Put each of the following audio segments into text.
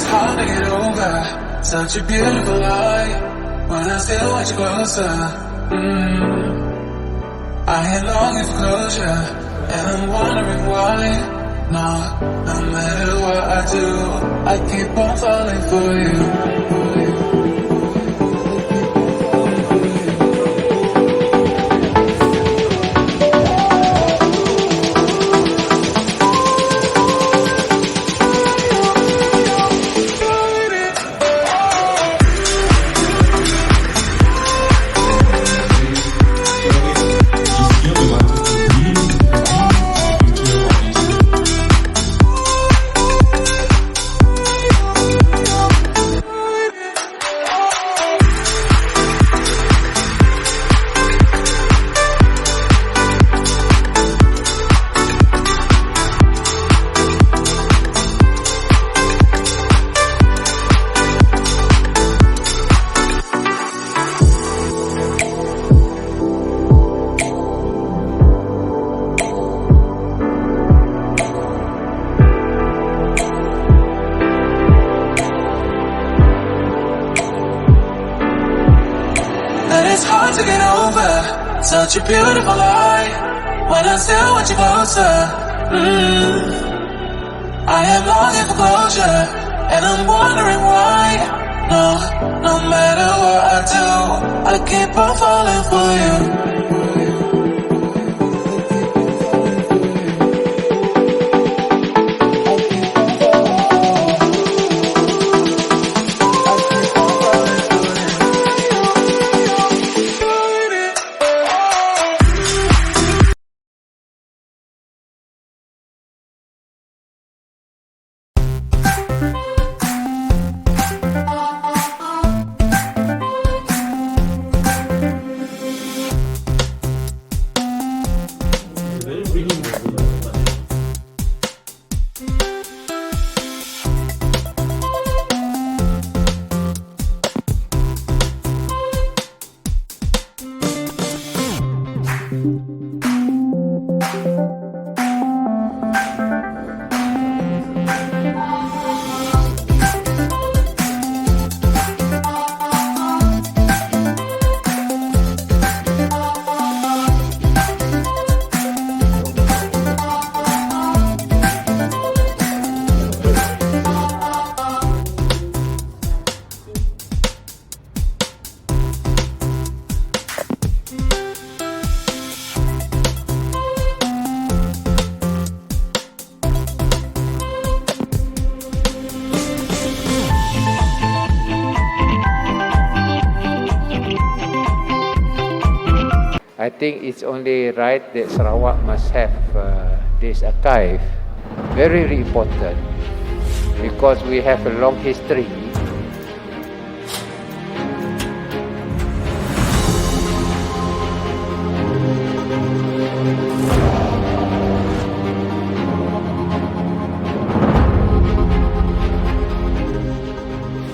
hard to get over. Such a beautiful lie. When I still want you closer. I am longing for closure, and I'm wondering why. No matter what I do, I keep on falling for you. To get over such a beautiful lie. When I still want you closer. I am longing for closure, and I'm wondering why. No matter what I do, I keep on falling for you. I think it's only right that Sarawak must have this archive. Very, very important because we have a long history.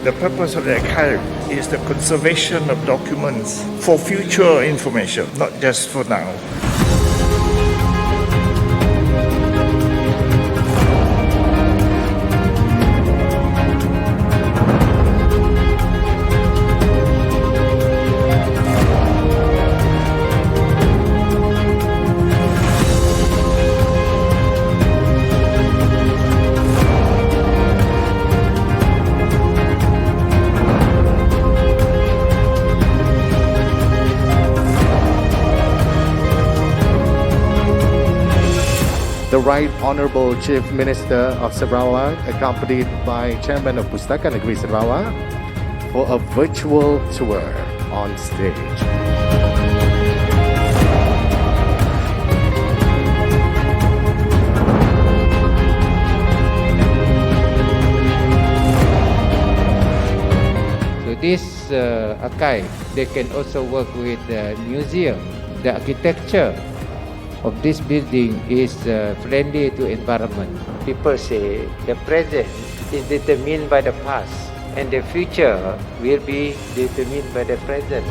The purpose of the archive is the conservation of documents for future information, not just for now. The Right Honourable Chief Minister of Sarawak, accompanied by Chairman of Pustaka Negeri Sarawak, for a virtual tour on stage. So this archive, they can also work with the museum. The architecture of this building is friendly to environment. People say the present is determined by the past and the future will be determined by the present.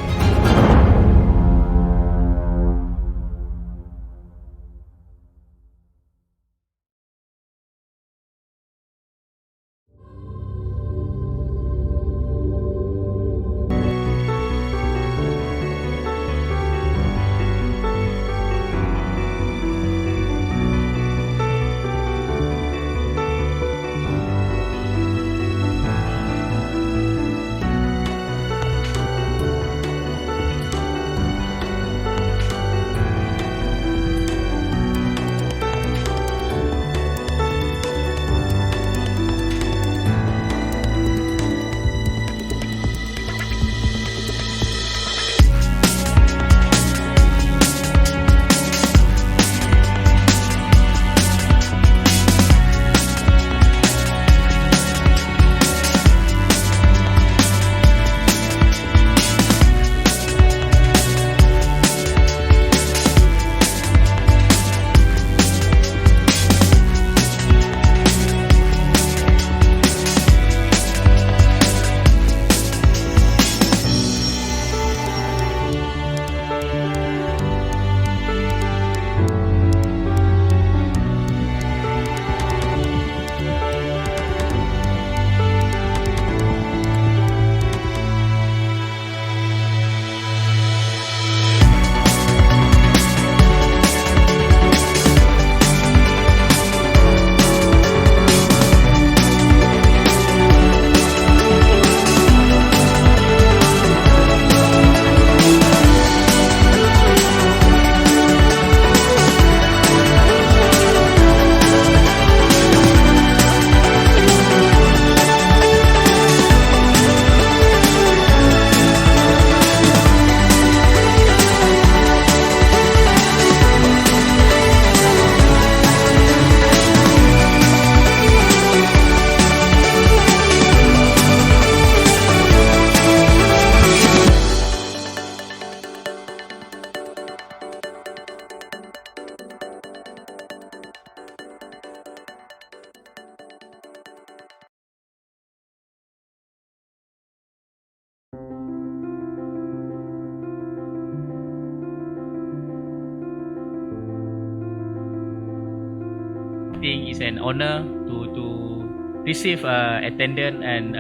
think it's an honor to receive attendant and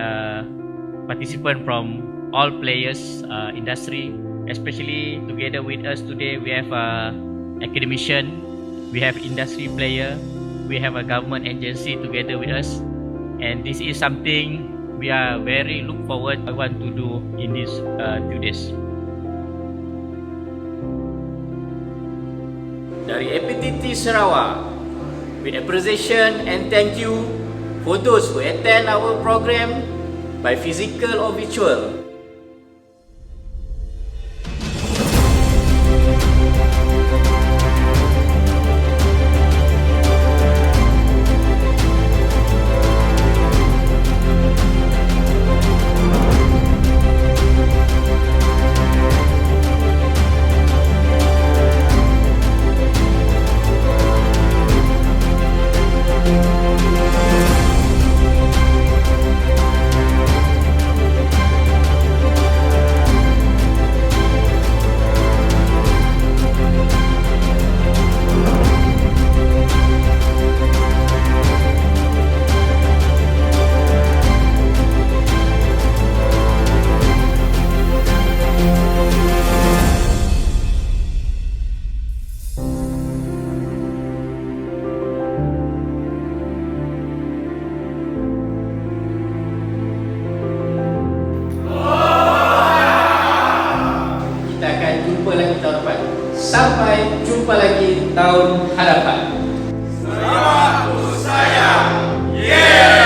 participant from all players industry, especially together with us today. We have academician, we have industry player, we have a government agency together with us, and this is something we are very look forward. I want to do in this 2 days. Dari APTT Sarawak, with appreciation and thank you for those who attend our program by physical or virtual. Sampai jumpa lagi tahun hadapan. Sarawak sayang. Yeah!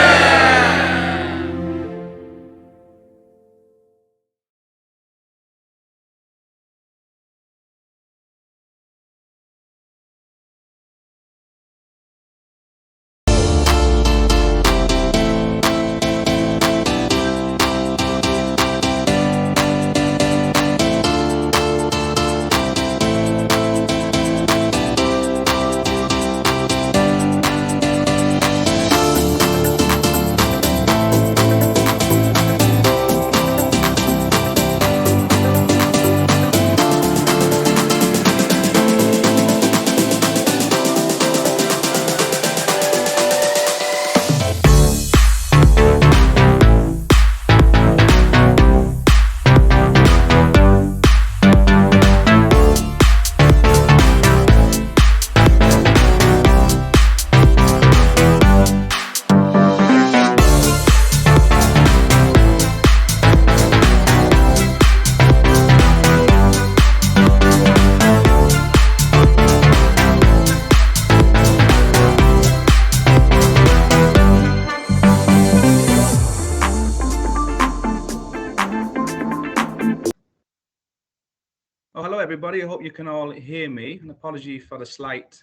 Oh, hello everybody. I hope you can all hear me. An apology for the slight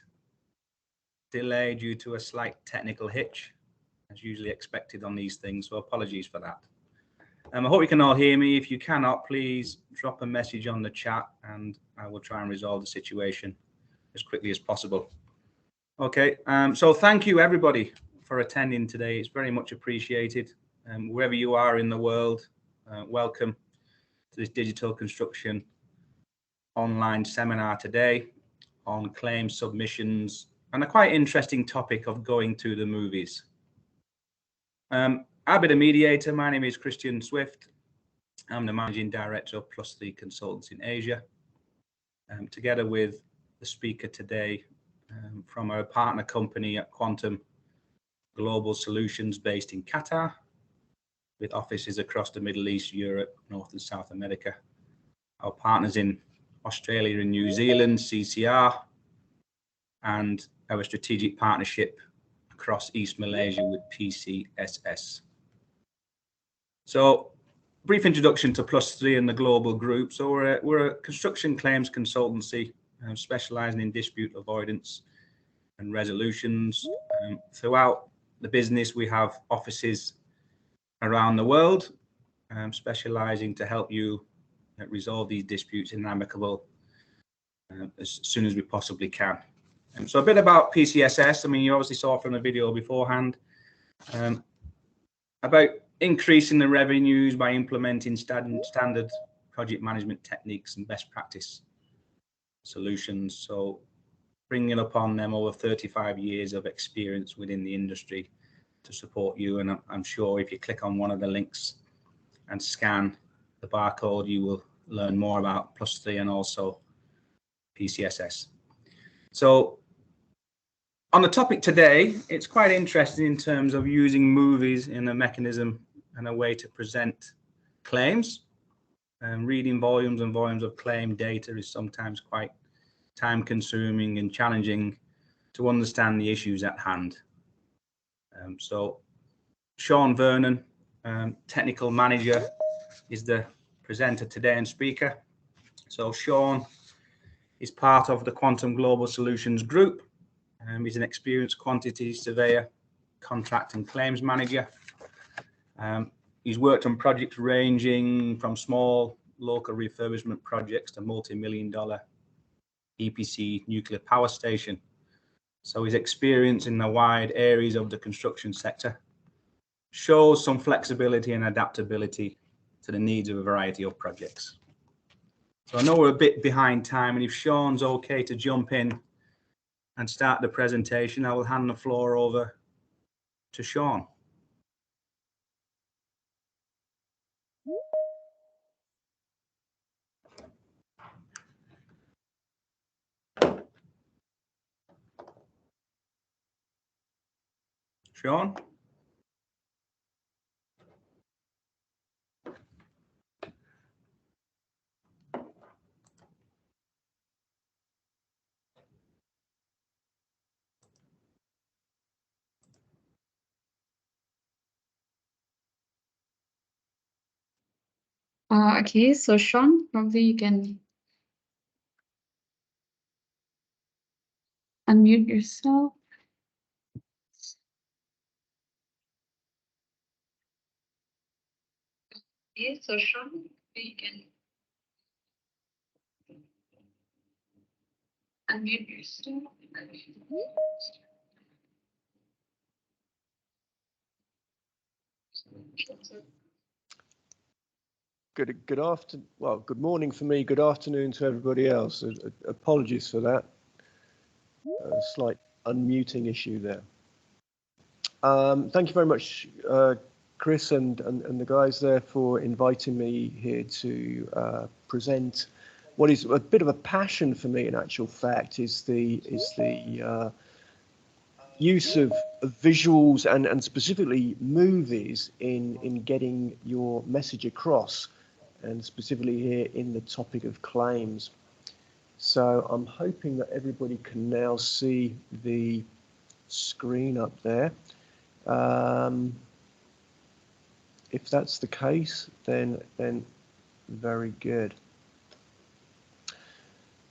delay due to a slight technical hitch, as usually expected on these things. So apologies for that. I hope you can all hear me. If you cannot, please drop a message on the chat and I will try and resolve the situation as quickly as possible. Okay, so thank you everybody for attending today. It's very much appreciated. Wherever you are in the world, welcome to this digital construction online seminar today on claim submissions and a quite interesting topic of going to the movies. I'll be the mediator. My name is Christian Swift. I'm the managing director of +3 Consultants in Asia. Together with the speaker today from our partner company at Quantum Global Solutions based in Qatar, with offices across the Middle East, Europe, North and South America. Our partners in Australia and New Zealand, CCR, and our strategic partnership across East Malaysia with PCSS. So, brief introduction to +3 and the global group. So we're a construction claims consultancy specializing in dispute avoidance and resolutions. Throughout the business, we have offices around the world, specializing to help you resolve these disputes in an amicable as soon as we possibly can. So a bit about PCSS. I mean, you obviously saw from the video beforehand about increasing the revenues by implementing standard project management techniques and best practice solutions. So bringing upon them over 35 years of experience within the industry to support you. And I'm sure if you click on one of the links and scan the barcode, you will learn more about +3 and also PCSS. So on the topic today, it's quite interesting in terms of using movies in a mechanism and a way to present claims. And reading volumes and volumes of claim data is sometimes quite time consuming and challenging to understand the issues at hand. So Sean Vernon, technical manager, is the presenter today and speaker. So Sean is part of the Quantum Global Solutions Group. He's an experienced quantity surveyor, contract and claims manager. He's worked on projects ranging from small local refurbishment projects to multi-million-dollar EPC nuclear power station. So his experience in the wide areas of the construction sector shows some flexibility and adaptability to the needs of a variety of projects. So I know we're a bit behind time, and if Sean's okay to jump in and start the presentation, I will hand the floor over to Sean. Sean? Okay, so Sean, probably you can unmute yourself. Okay, so Sean, you can unmute yourself. Good morning for me, good afternoon to everybody else. Apologies for that. A slight unmuting issue there. Thank you very much, Chris and the guys there, for inviting me here to present what is a bit of a passion for me. In actual fact, is the use of visuals and specifically movies in getting your message across, and specifically here in the topic of claims. So I'm hoping that everybody can now see the screen up there. If that's the case, then very good.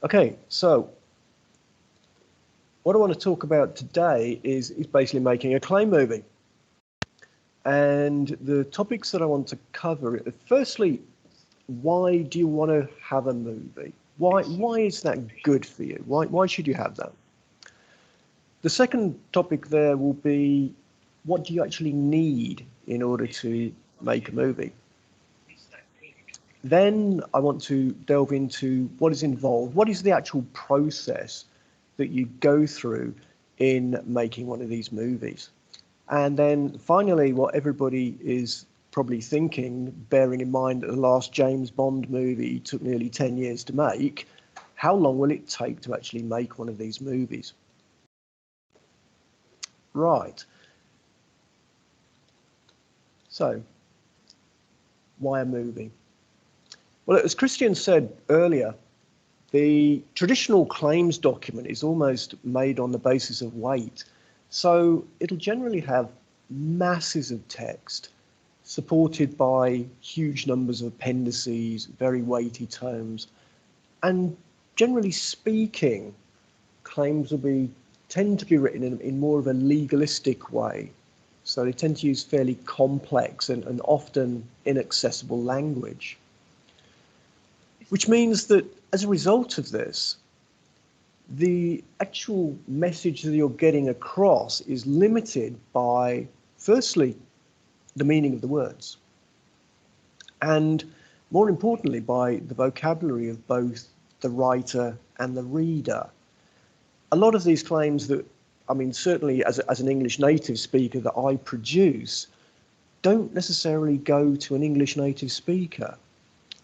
Okay, so what I want to talk about today is basically making a claim movie. And the topics that I want to cover, firstly, why do you want to have a movie? Why is that good for you? Why should you have that? The second topic there will be, what do you actually need in order to make a movie? Then I want to delve into what is involved. What is the actual process that you go through in making one of these movies? And then finally, what everybody is probably thinking, bearing in mind that the last James Bond movie took nearly 10 years to make, how long will it take to actually make one of these movies? Right. So, why a movie? Well, as Christian said earlier, the traditional claims document is almost made on the basis of weight. So it'll generally have masses of text, supported by huge numbers of appendices, very weighty terms. And generally speaking, claims will tend to be written in more of a legalistic way. So they tend to use fairly complex and often inaccessible language. Which means that as a result of this, the actual message that you're getting across is limited by, firstly, the meaning of the words, and more importantly, by the vocabulary of both the writer and the reader. a lot of these claims that, I mean, certainly as an English native speaker that I produce, don't necessarily go to an English native speaker.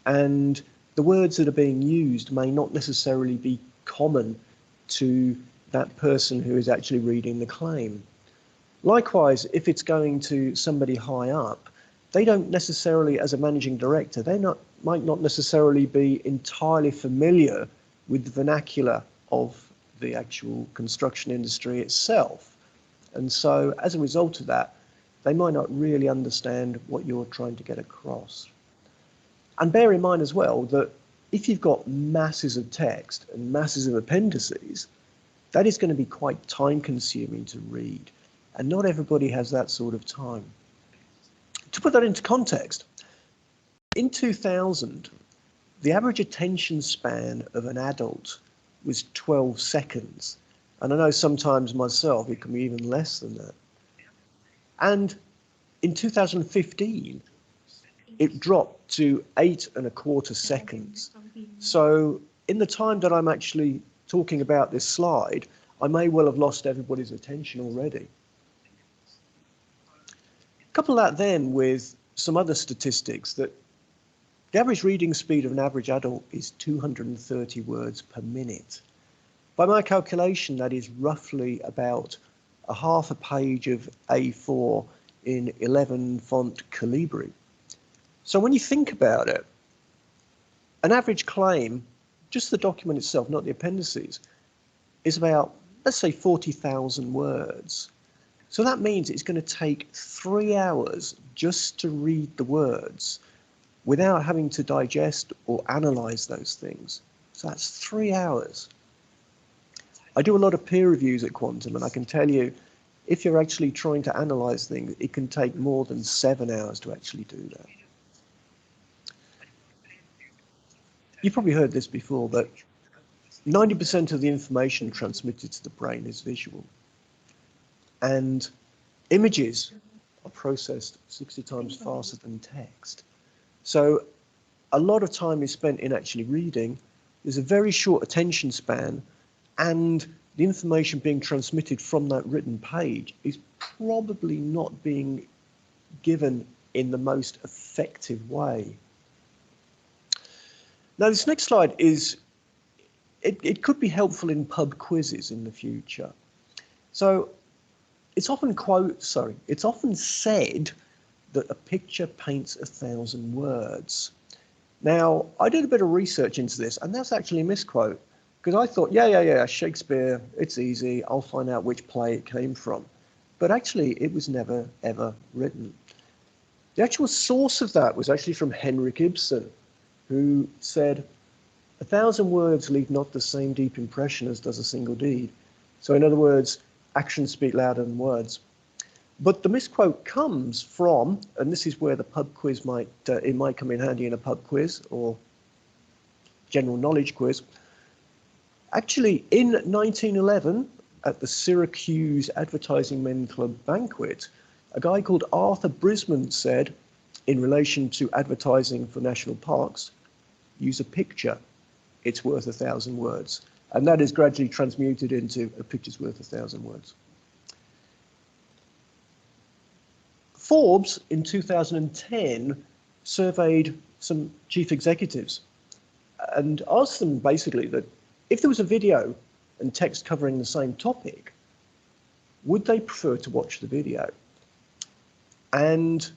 And the words that are being used may not necessarily be common to that person who is actually reading the claim. Likewise, if it's going to somebody high up, they don't necessarily, as a managing director, might not necessarily be entirely familiar with the vernacular of the actual construction industry itself. And so as a result of that, they might not really understand what you're trying to get across. And bear in mind as well that if you've got masses of text and masses of appendices, that is going to be quite time consuming to read. And not everybody has that sort of time. To put that into context, in 2000, the average attention span of an adult was 12 seconds. And I know sometimes myself, it can be even less than that. And in 2015, it dropped to 8.25 seconds. So in the time that I'm actually talking about this slide, I may well have lost everybody's attention already. Couple that then with some other statistics that the average reading speed of an average adult is 230 words per minute. By my calculation, that is roughly about a half a page of A4 in 11 font Calibri. So when you think about it, an average claim, just the document itself, not the appendices, is about, let's say, 40,000 words. So that means it's going to take 3 hours just to read the words without having to digest or analyze those things. So that's 3 hours. I do a lot of peer reviews at Quantum, and I can tell you, if you're actually trying to analyze things, it can take more than 7 hours to actually do that. You've probably heard this before, but 90% of the information transmitted to the brain is visual. And images are processed 60 times faster than text. So a lot of time is spent in actually reading. There's a very short attention span, and the information being transmitted from that written page is probably not being given in the most effective way. Now, this next slide is, it could be helpful in pub quizzes in the future. So it's often said that a picture paints 1,000 words. Now, I did a bit of research into this, and that's actually a misquote, because I thought, yeah, Shakespeare, it's easy, I'll find out which play it came from. But actually, it was never, ever written. The actual source of that was actually from Henrik Ibsen, who said, 1,000 words leave not the same deep impression as does a single deed. So in other words, actions speak louder than words. But the misquote comes from, and this is where the pub quiz might come in handy in a pub quiz or general knowledge quiz. Actually, in 1911, at the Syracuse Advertising Men Club banquet, a guy called Arthur Brisbane said, in relation to advertising for national parks, use a picture, it's worth 1,000 words. And that is gradually transmuted into a picture's worth 1,000 words. Forbes in 2010 surveyed some chief executives and asked them basically that if there was a video and text covering the same topic, would they prefer to watch the video? And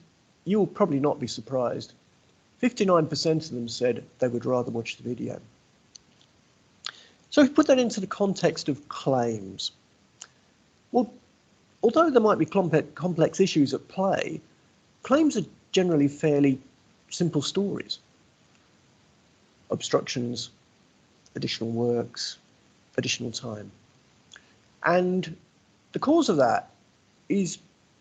you will probably not be surprised. 59% of them said they would rather watch the video. So if we put that into the context of claims, well, although there might be complex issues at play, claims are generally fairly simple stories. Obstructions, additional works, additional time. And the cause of that is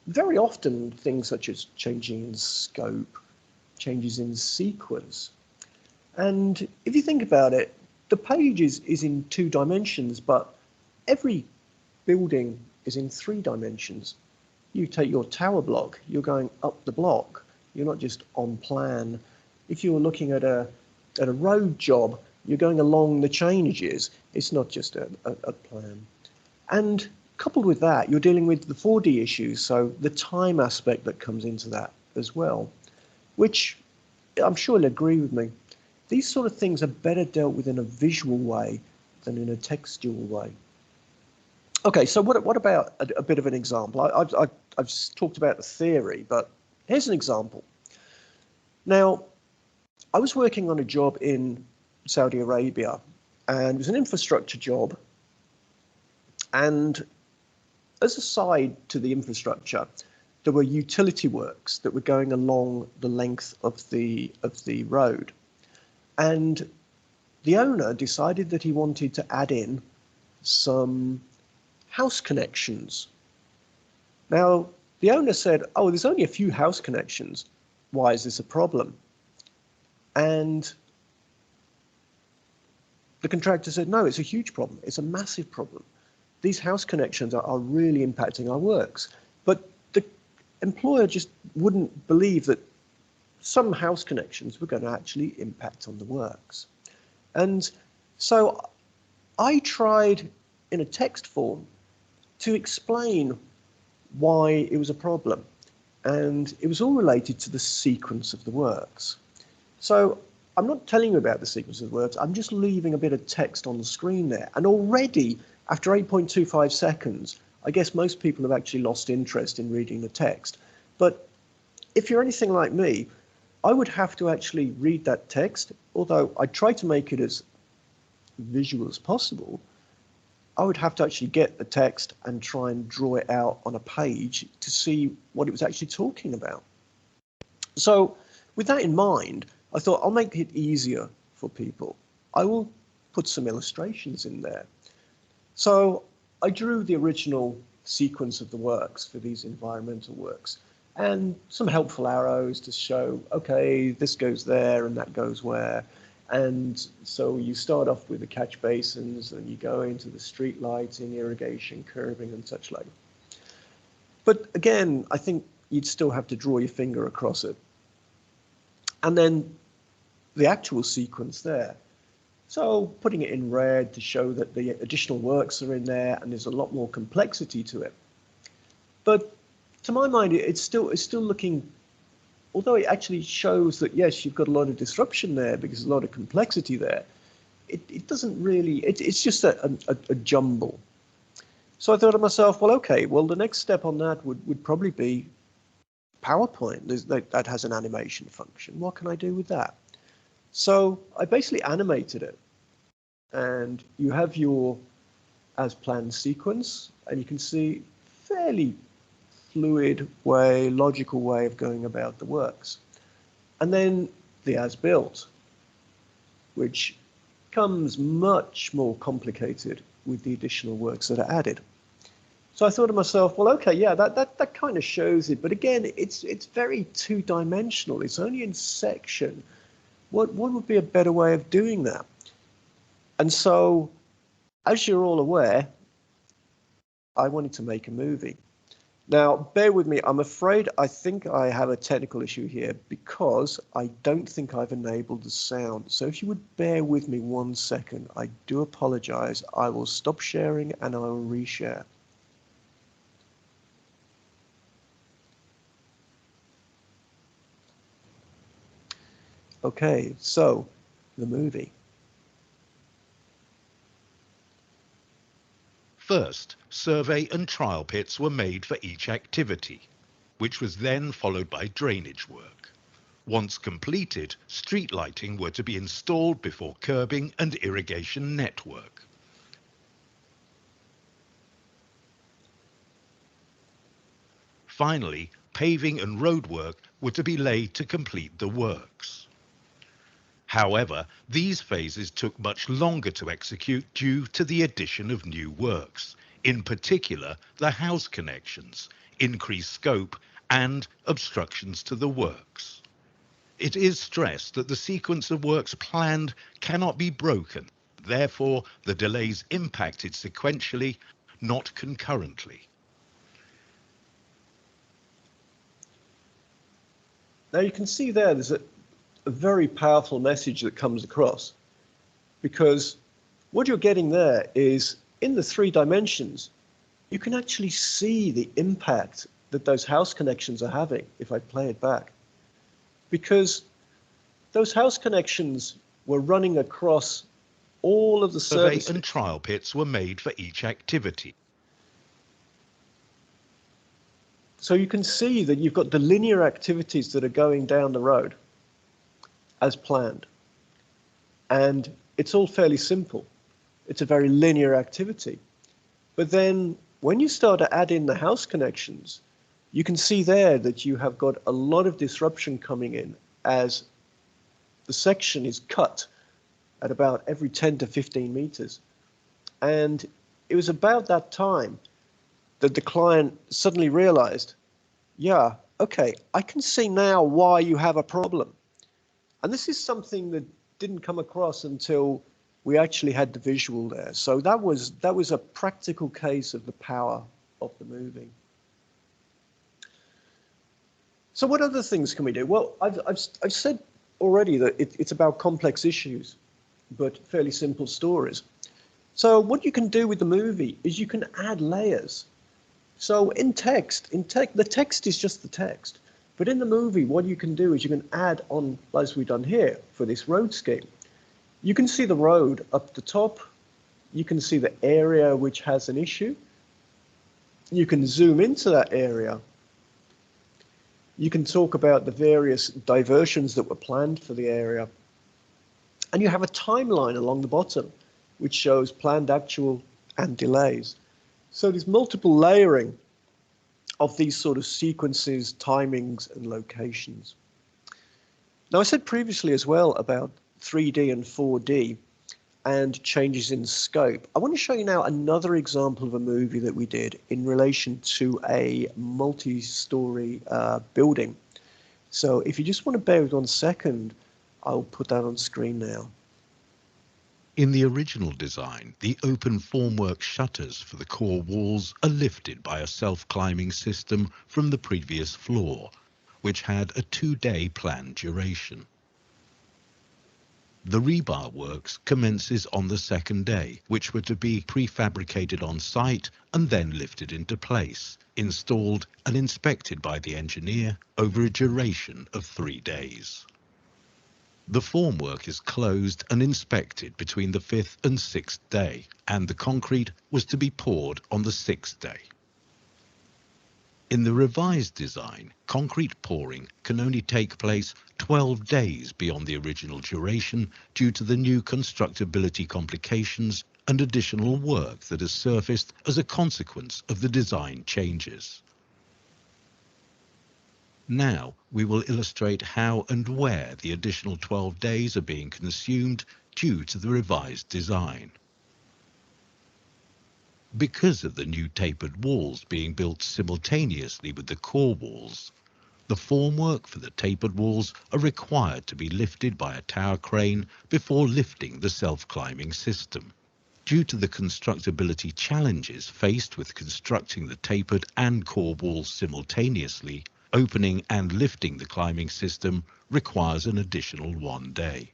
very often things such as changing in scope, changes in sequence. And if you think about it, the page is in 2 dimensions, but every building is in 3 dimensions. You take your tower block, you're going up the block. You're not just on plan. If you're looking at a road job, you're going along the changes. It's not just a plan. And coupled with that, you're dealing with the 4D issues, so the time aspect that comes into that as well, which I'm sure you'll agree with me. These sort of things are better dealt with in a visual way than in a textual way. Okay, so what about a bit of an example? I've talked about the theory, but here's an example. Now, I was working on a job in Saudi Arabia, and it was an infrastructure job. And as a side to the infrastructure, there were utility works that were going along the length of the road. And the owner decided that he wanted to add in some house connections. Now, the owner said, oh, there's only a few house connections. Why is this a problem? And the contractor said, no, it's a huge problem. It's a massive problem. These house connections are really impacting our works. But the employer just wouldn't believe that some house connections were going to actually impact on the works. And so I tried in a text form to explain why it was a problem. And it was all related to the sequence of the works. So I'm not telling you about the sequence of the works, I'm just leaving a bit of text on the screen there. And already, after 8.25 seconds, I guess most people have actually lost interest in reading the text. But if you're anything like me, I would have to actually read that text, although I try to make it as visual as possible. I would have to actually get the text and try and draw it out on a page to see what it was actually talking about. So with that in mind, I thought I'll make it easier for people. I will put some illustrations in there. So I drew the original sequence of the works for these environmental works and some helpful arrows to show, okay, this goes there and that goes where. And so you start off with the catch basins and you go into the street lighting, irrigation, curbing and such like. But again, I think you'd still have to draw your finger across it. And then the actual sequence there. So putting it in red to show that the additional works are in there and there's a lot more complexity to it. But to my mind, it's still looking, although it actually shows that, yes, you've got a lot of disruption there because there's a lot of complexity there, it doesn't really, it's just a jumble. So I thought to myself, well, okay, well, the next step on that would probably be PowerPoint. That has an animation function. What can I do with that? So I basically animated it. And you have your as planned sequence, and you can see fairly fluid way, logical way of going about the works. And then the as built, which becomes much more complicated with the additional works that are added. So I thought to myself, well, okay, yeah, that kind of shows it. But again, it's very two-dimensional. It's only in section. What would be a better way of doing that? And so, as you're all aware, I wanted to make a movie. Now, bear with me. I'm afraid I think I have a technical issue here because I don't think I've enabled the sound. So if you would bear with me 1 second, I do apologize. I will stop sharing and I will reshare. Okay, so the movie. First, survey and trial pits were made for each activity, which was then followed by drainage work. Once completed, street lighting were to be installed before curbing and irrigation network. Finally, paving and roadwork were to be laid to complete the works. However, these phases took much longer to execute due to the addition of new works, in particular the house connections, increased scope and obstructions to the works. It is stressed that the sequence of works planned cannot be broken. Therefore, the delays impacted sequentially, not concurrently. Now you can see there's a very powerful message that comes across, because what you're getting there is in the 3 dimensions, you can actually see the impact that those house connections are having if I play it back. Because those house connections were running across all of the Survey services. and trial pits were made for each activity. So you can see that you've got the linear activities that are going down the road as planned. And it's all fairly simple. It's a very linear activity. But then when you start to add in the house connections, you can see there that you have got a lot of disruption coming in as the section is cut at about every 10 to 15 meters. And it was about that time that the client suddenly realized, yeah, okay, I can see now why you have a problem. And this is something that didn't come across until we actually had the visual there. So that was a practical case of the power of the moving. So what other things can we do? Well, I've said already that it's about complex issues, but fairly simple stories. So what you can do with the movie is you can add layers. So in text, the text is just the text. But in the movie, what you can do is you can add on, as we've done here for this road scheme. You can see the road up the top. You can see the area which has an issue. You can zoom into that area. You can talk about the various diversions that were planned for the area. And you have a timeline along the bottom, which shows planned, actual, and delays. So there's multiple layering of these sort of sequences, timings, and locations. Now, I said previously as well about 3D and 4D and changes in scope. I want to show you now another example of a movie that we did in relation to a multi-story building. So if you just want to bear with 1 second, I'll put that on screen now. In the original design, the open formwork shutters for the core walls are lifted by a self-climbing system from the previous floor, which had a 2-day planned duration. The rebar works commences on the second day, which were to be prefabricated on site and then lifted into place, installed and inspected by the engineer over a duration of 3 days. The formwork is closed and inspected between the 5th and 6th day, and the concrete was to be poured on the 6th day. In the revised design, concrete pouring can only take place 12 days beyond the original duration due to the new constructability complications and additional work that has surfaced as a consequence of the design changes. Now we will illustrate how and where the additional 12 days are being consumed due to the revised design. Because of the new tapered walls being built simultaneously with the core walls, the formwork for the tapered walls are required to be lifted by a tower crane before lifting the self-climbing system. Due to the constructability challenges faced with constructing the tapered and core walls simultaneously, opening and lifting the climbing system requires an additional 1 day.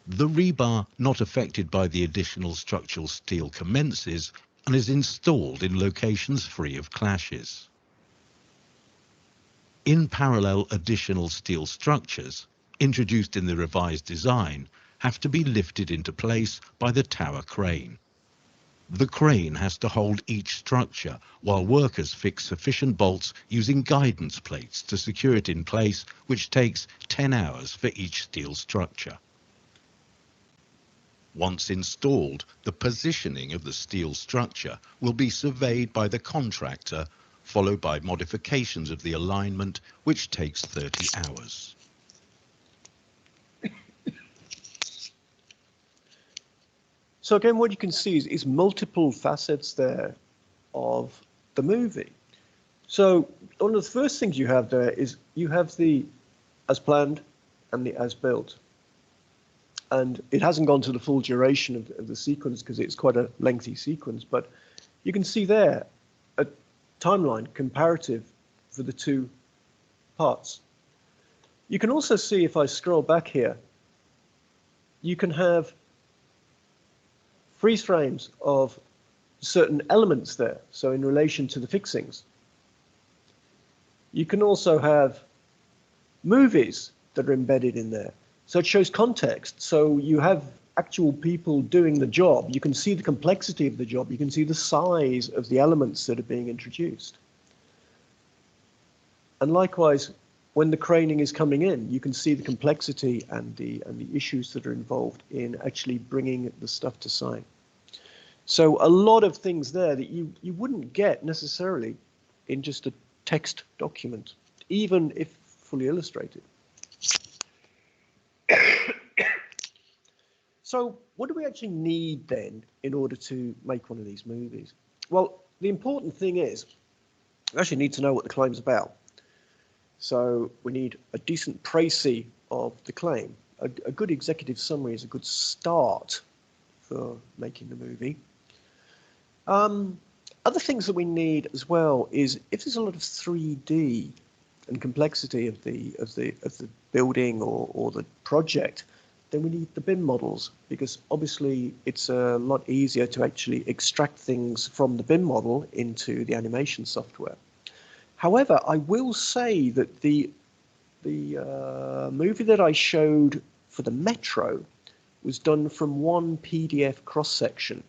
The rebar not affected by the additional structural steel commences and is installed in locations free of clashes. In parallel, additional steel structures, introduced in the revised design, have to be lifted into place by the tower crane. The crane has to hold each structure while workers fix sufficient bolts using guidance plates to secure it in place, which takes 10 hours for each steel structure. Once installed, the positioning of the steel structure will be surveyed by the contractor, followed by modifications of the alignment, which takes 30 hours. So again, what you can see is multiple facets there of the movie. So one of the first things you have there is you have the as planned and the as built. And it hasn't gone to the full duration of the sequence because it's quite a lengthy sequence, but you can see there a timeline comparative for the two parts. You can also see, if I scroll back here, you can have freeze frames of certain elements there. So in relation to the fixings, you can also have movies that are embedded in there. So it shows context. So you have actual people doing the job. You can see the complexity of the job. You can see the size of the elements that are being introduced. And likewise, when the craning is coming in, you can see the complexity and the issues that are involved in actually bringing the stuff to site. So a lot of things there that you wouldn't get necessarily in just a text document, even if fully illustrated. So what do we actually need then in order to make one of these movies? Well, the important thing is we actually need to know what the claim's about. So we need a decent précis of the claim. A good executive summary is a good start for making the movie. Other things that we need as well is if there's a lot of 3D and complexity of the building or the project, then we need the BIM models, because obviously it's a lot easier to actually extract things from the BIM model into the animation software. However, I will say that the movie that I showed for the Metro was done from one PDF cross-section.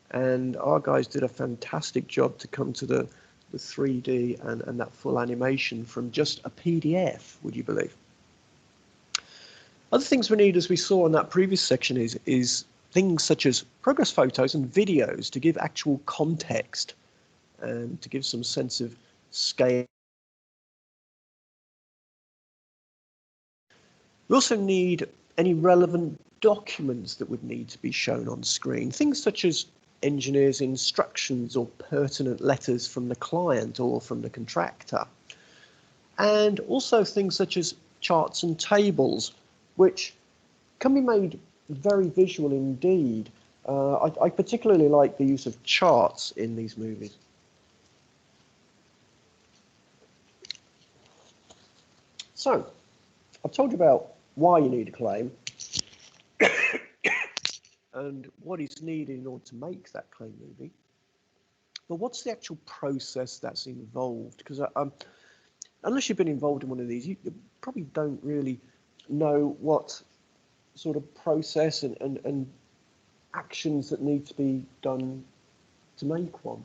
And our guys did a fantastic job to come to the 3D and that full animation from just a PDF, would you believe? Other things we need, as we saw in that previous section, is things such as progress photos and videos to give actual context and to give some sense of scale. We also need any relevant documents that would need to be shown on screen, things such as engineers' instructions or pertinent letters from the client or from the contractor, and also things such as charts and tables, which can be made very visual indeed. I particularly like the use of charts in these movies. So, I've told you about why you need a claim and what is needed in order to make that claim movie. But what's the actual process that's involved? Because unless you've been involved in one of these, you probably don't really know what sort of process and actions that need to be done to make one.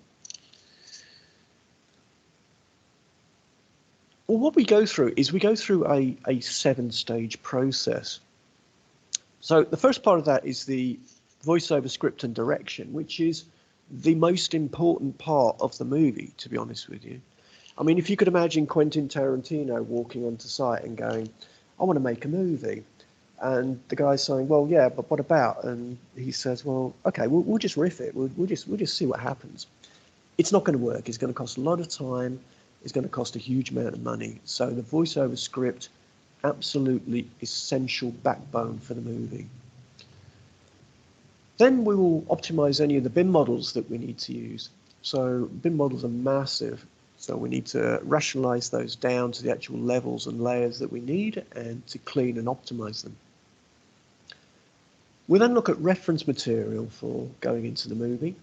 Well, what we go through is we go through a 7-stage process. So the first part of that is the voiceover script and direction, which is the most important part of the movie, to be honest with you. I mean, if you could imagine Quentin Tarantino walking onto site and going, I want to make a movie. And the guy's saying, well, yeah, but what about? And he says, well, okay, we'll just riff it. We'll just see what happens. It's not going to work. It's going to cost a lot of time. It's going to cost a huge amount of money. So the voiceover script, absolutely essential backbone for the movie. Then we will optimize any of the BIM models that we need to use. So BIM models are massive. So we need to rationalize those down to the actual levels and layers that we need and to clean and optimize them. We'll then look at reference material for going into the movie,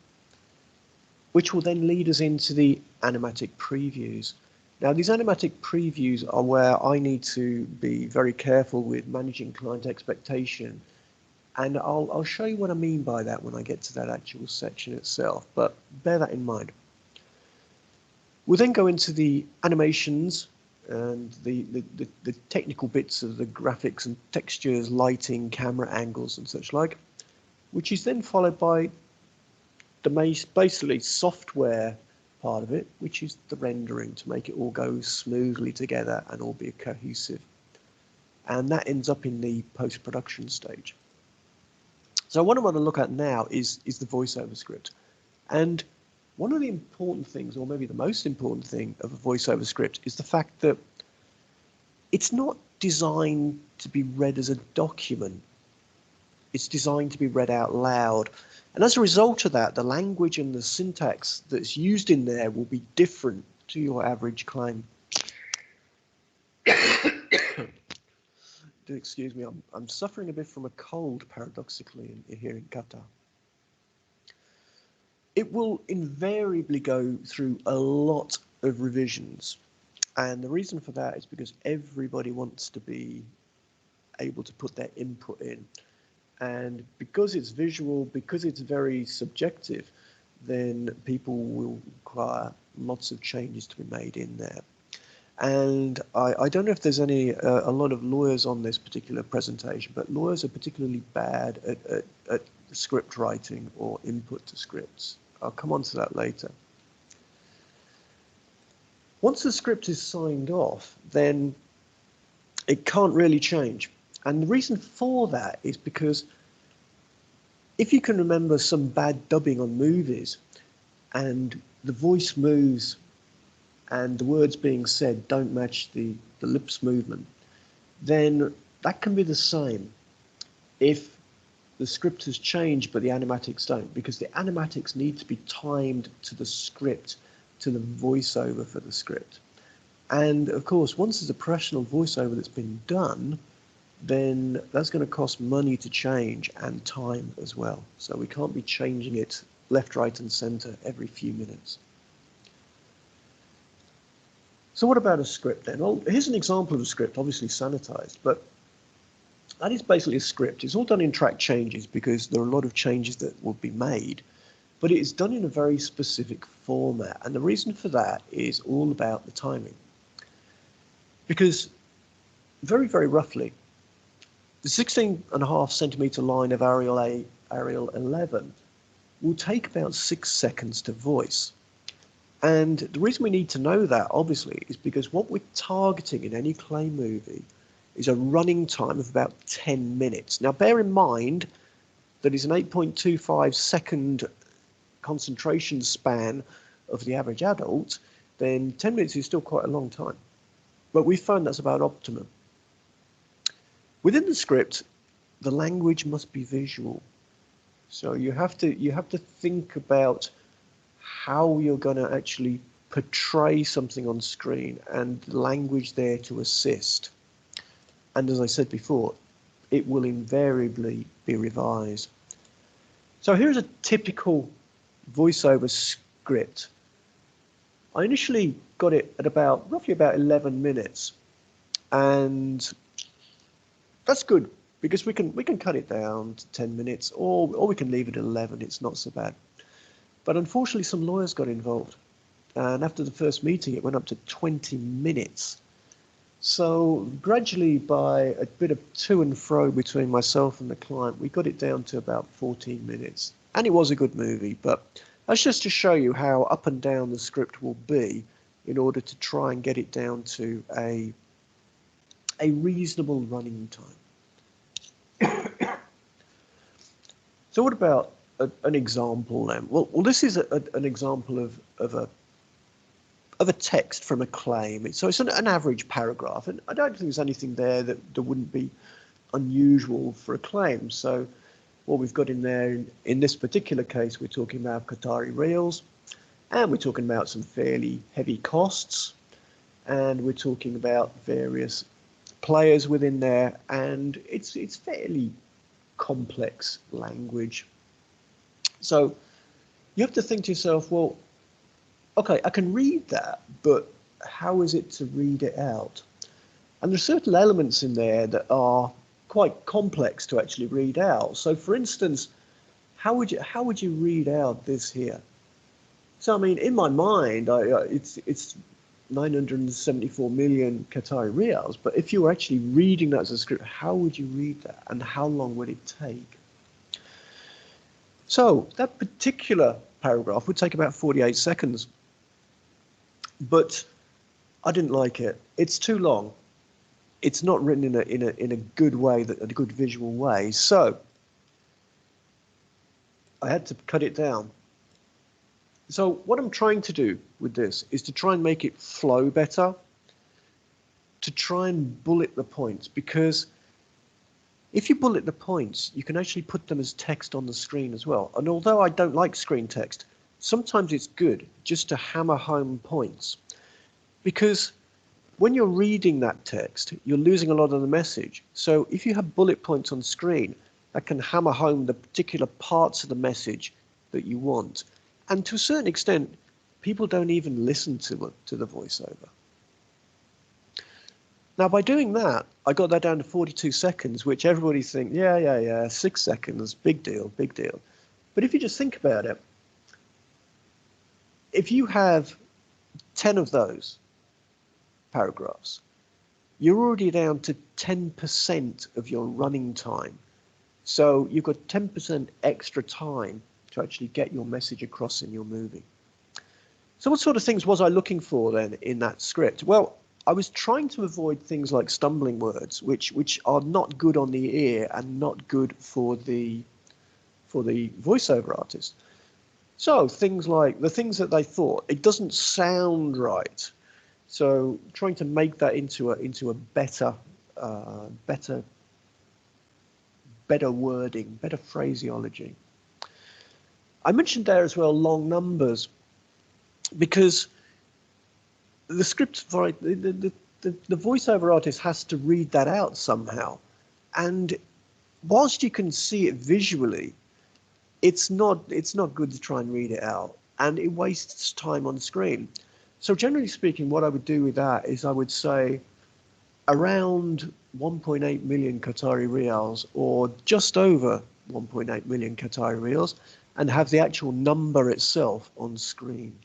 which will then lead us into the animatic previews. Now, these animatic previews are where I need to be very careful with managing client expectation. And I'll show you what I mean by that when I get to that actual section itself, but bear that in mind. We'll then go into the animations and the technical bits of the graphics and textures, lighting, camera angles and such like, which is then followed by the basically software part of it, which is the rendering to make it all go smoothly together and all be cohesive. And that ends up in the post-production stage. So what I want to look at now is the voiceover script. And one of the important things, or maybe the most important thing of a voiceover script, is the fact that it's not designed to be read as a document. It's designed to be read out loud. And as a result of that, the language and the syntax that's used in there will be different to your average claim. Do excuse me, I'm suffering a bit from a cold, paradoxically, here in Qatar. it will invariably go through a lot of revisions. And the reason for that is because everybody wants to be able to put their input in. And because it's visual, because it's very subjective, then people will require lots of changes to be made in there. And I don't know if there's a lot of lawyers on this particular presentation, but lawyers are particularly bad at script writing or input to scripts. I'll come on to that later. Once the script is signed off, then it can't really change. And the reason for that is because if you can remember some bad dubbing on movies and the voice moves and the words being said don't match the lips movement, then that can be the same if the script has changed but the animatics don't, because the animatics need to be timed to the script, to the voiceover for the script. And of course, once there's a professional voiceover that's been done, then that's going to cost money to change and time as well. So we can't be changing it left, right, and center every few minutes. So what about a script then? Well, here's an example of a script, obviously sanitized, but that is basically a script. It's all done in track changes because there are a lot of changes that will be made, but it is done in a very specific format. And the reason for that is all about the timing. Because very, very roughly, the 16.5 centimeter line of Arial 11 will take about 6 seconds to voice. And the reason we need to know that, obviously, is because what we're targeting in any clay movie is a running time of about 10 minutes. Now, bear in mind that it's an 8.25 second concentration span of the average adult, then 10 minutes is still quite a long time. But we found that's about optimum. Within the script, the language must be visual. So you have to think about how you're going to actually portray something on screen and the language there to assist. And as I said before, it will invariably be revised. So here's a typical voiceover script. I initially got it at roughly about 11 minutes, and that's good because we can cut it down to 10 minutes, or we can leave it at 11. It's not so bad. But unfortunately, some lawyers got involved, and after the first meeting, it went up to 20 minutes. So gradually, by a bit of to and fro between myself and the client, we got it down to about 14 minutes. And it was a good movie, but that's just to show you how up and down the script will be in order to try and get it down to a reasonable running time. So what about an example then? Well, this is an example of a text from a claim. So it's an average paragraph, and I don't think there's anything there that wouldn't be unusual for a claim. So what we've got in there, in this particular case, we're talking about Qatari reals, and we're talking about some fairly heavy costs, and we're talking about various players within there, and it's fairly complex language. So you have to think to yourself, well, okay, I can read that, but how is it to read it out? And there's certain elements in there that are quite complex to actually read out. So for instance, how would you read out this here? So I mean, in my mind, it's 974 million Qatari riyals, but if you were actually reading that as a script, how would you read that, and how long would it take? So that particular paragraph would take about 48 seconds, but I didn't like it. It's too long. It's not written in a good way, a good visual way. So I had to cut it down. So what I'm trying to do with this is to try and make it flow better, to try and bullet the points, because if you bullet the points, you can actually put them as text on the screen as well. And although I don't like screen text, sometimes it's good just to hammer home points, because when you're reading that text, you're losing a lot of the message. So if you have bullet points on screen, that can hammer home the particular parts of the message that you want. And to a certain extent, people don't even listen to the voiceover. Now, by doing that, I got that down to 42 seconds, which everybody thinks, yeah, 6 seconds, big deal, big deal. But if you just think about it, if you have 10 of those paragraphs, you're already down to 10% of your running time. So you've got 10% extra time to actually get your message across in your movie. So what sort of things was I looking for then in that script? Well, I was trying to avoid things like stumbling words, which are not good on the ear and not good for the voiceover artist. So things like the things that they thought, it doesn't sound right. So trying to make that into a better wording, better phraseology. I mentioned there as well long numbers, because the script, the voiceover artist has to read that out somehow. And whilst you can see it visually, it's not good to try and read it out, and it wastes time on screen. So generally speaking, what I would do with that is I would say around 1.8 million Qatari riyals, or just over 1.8 million Qatari riyals, and have the actual number itself on screen.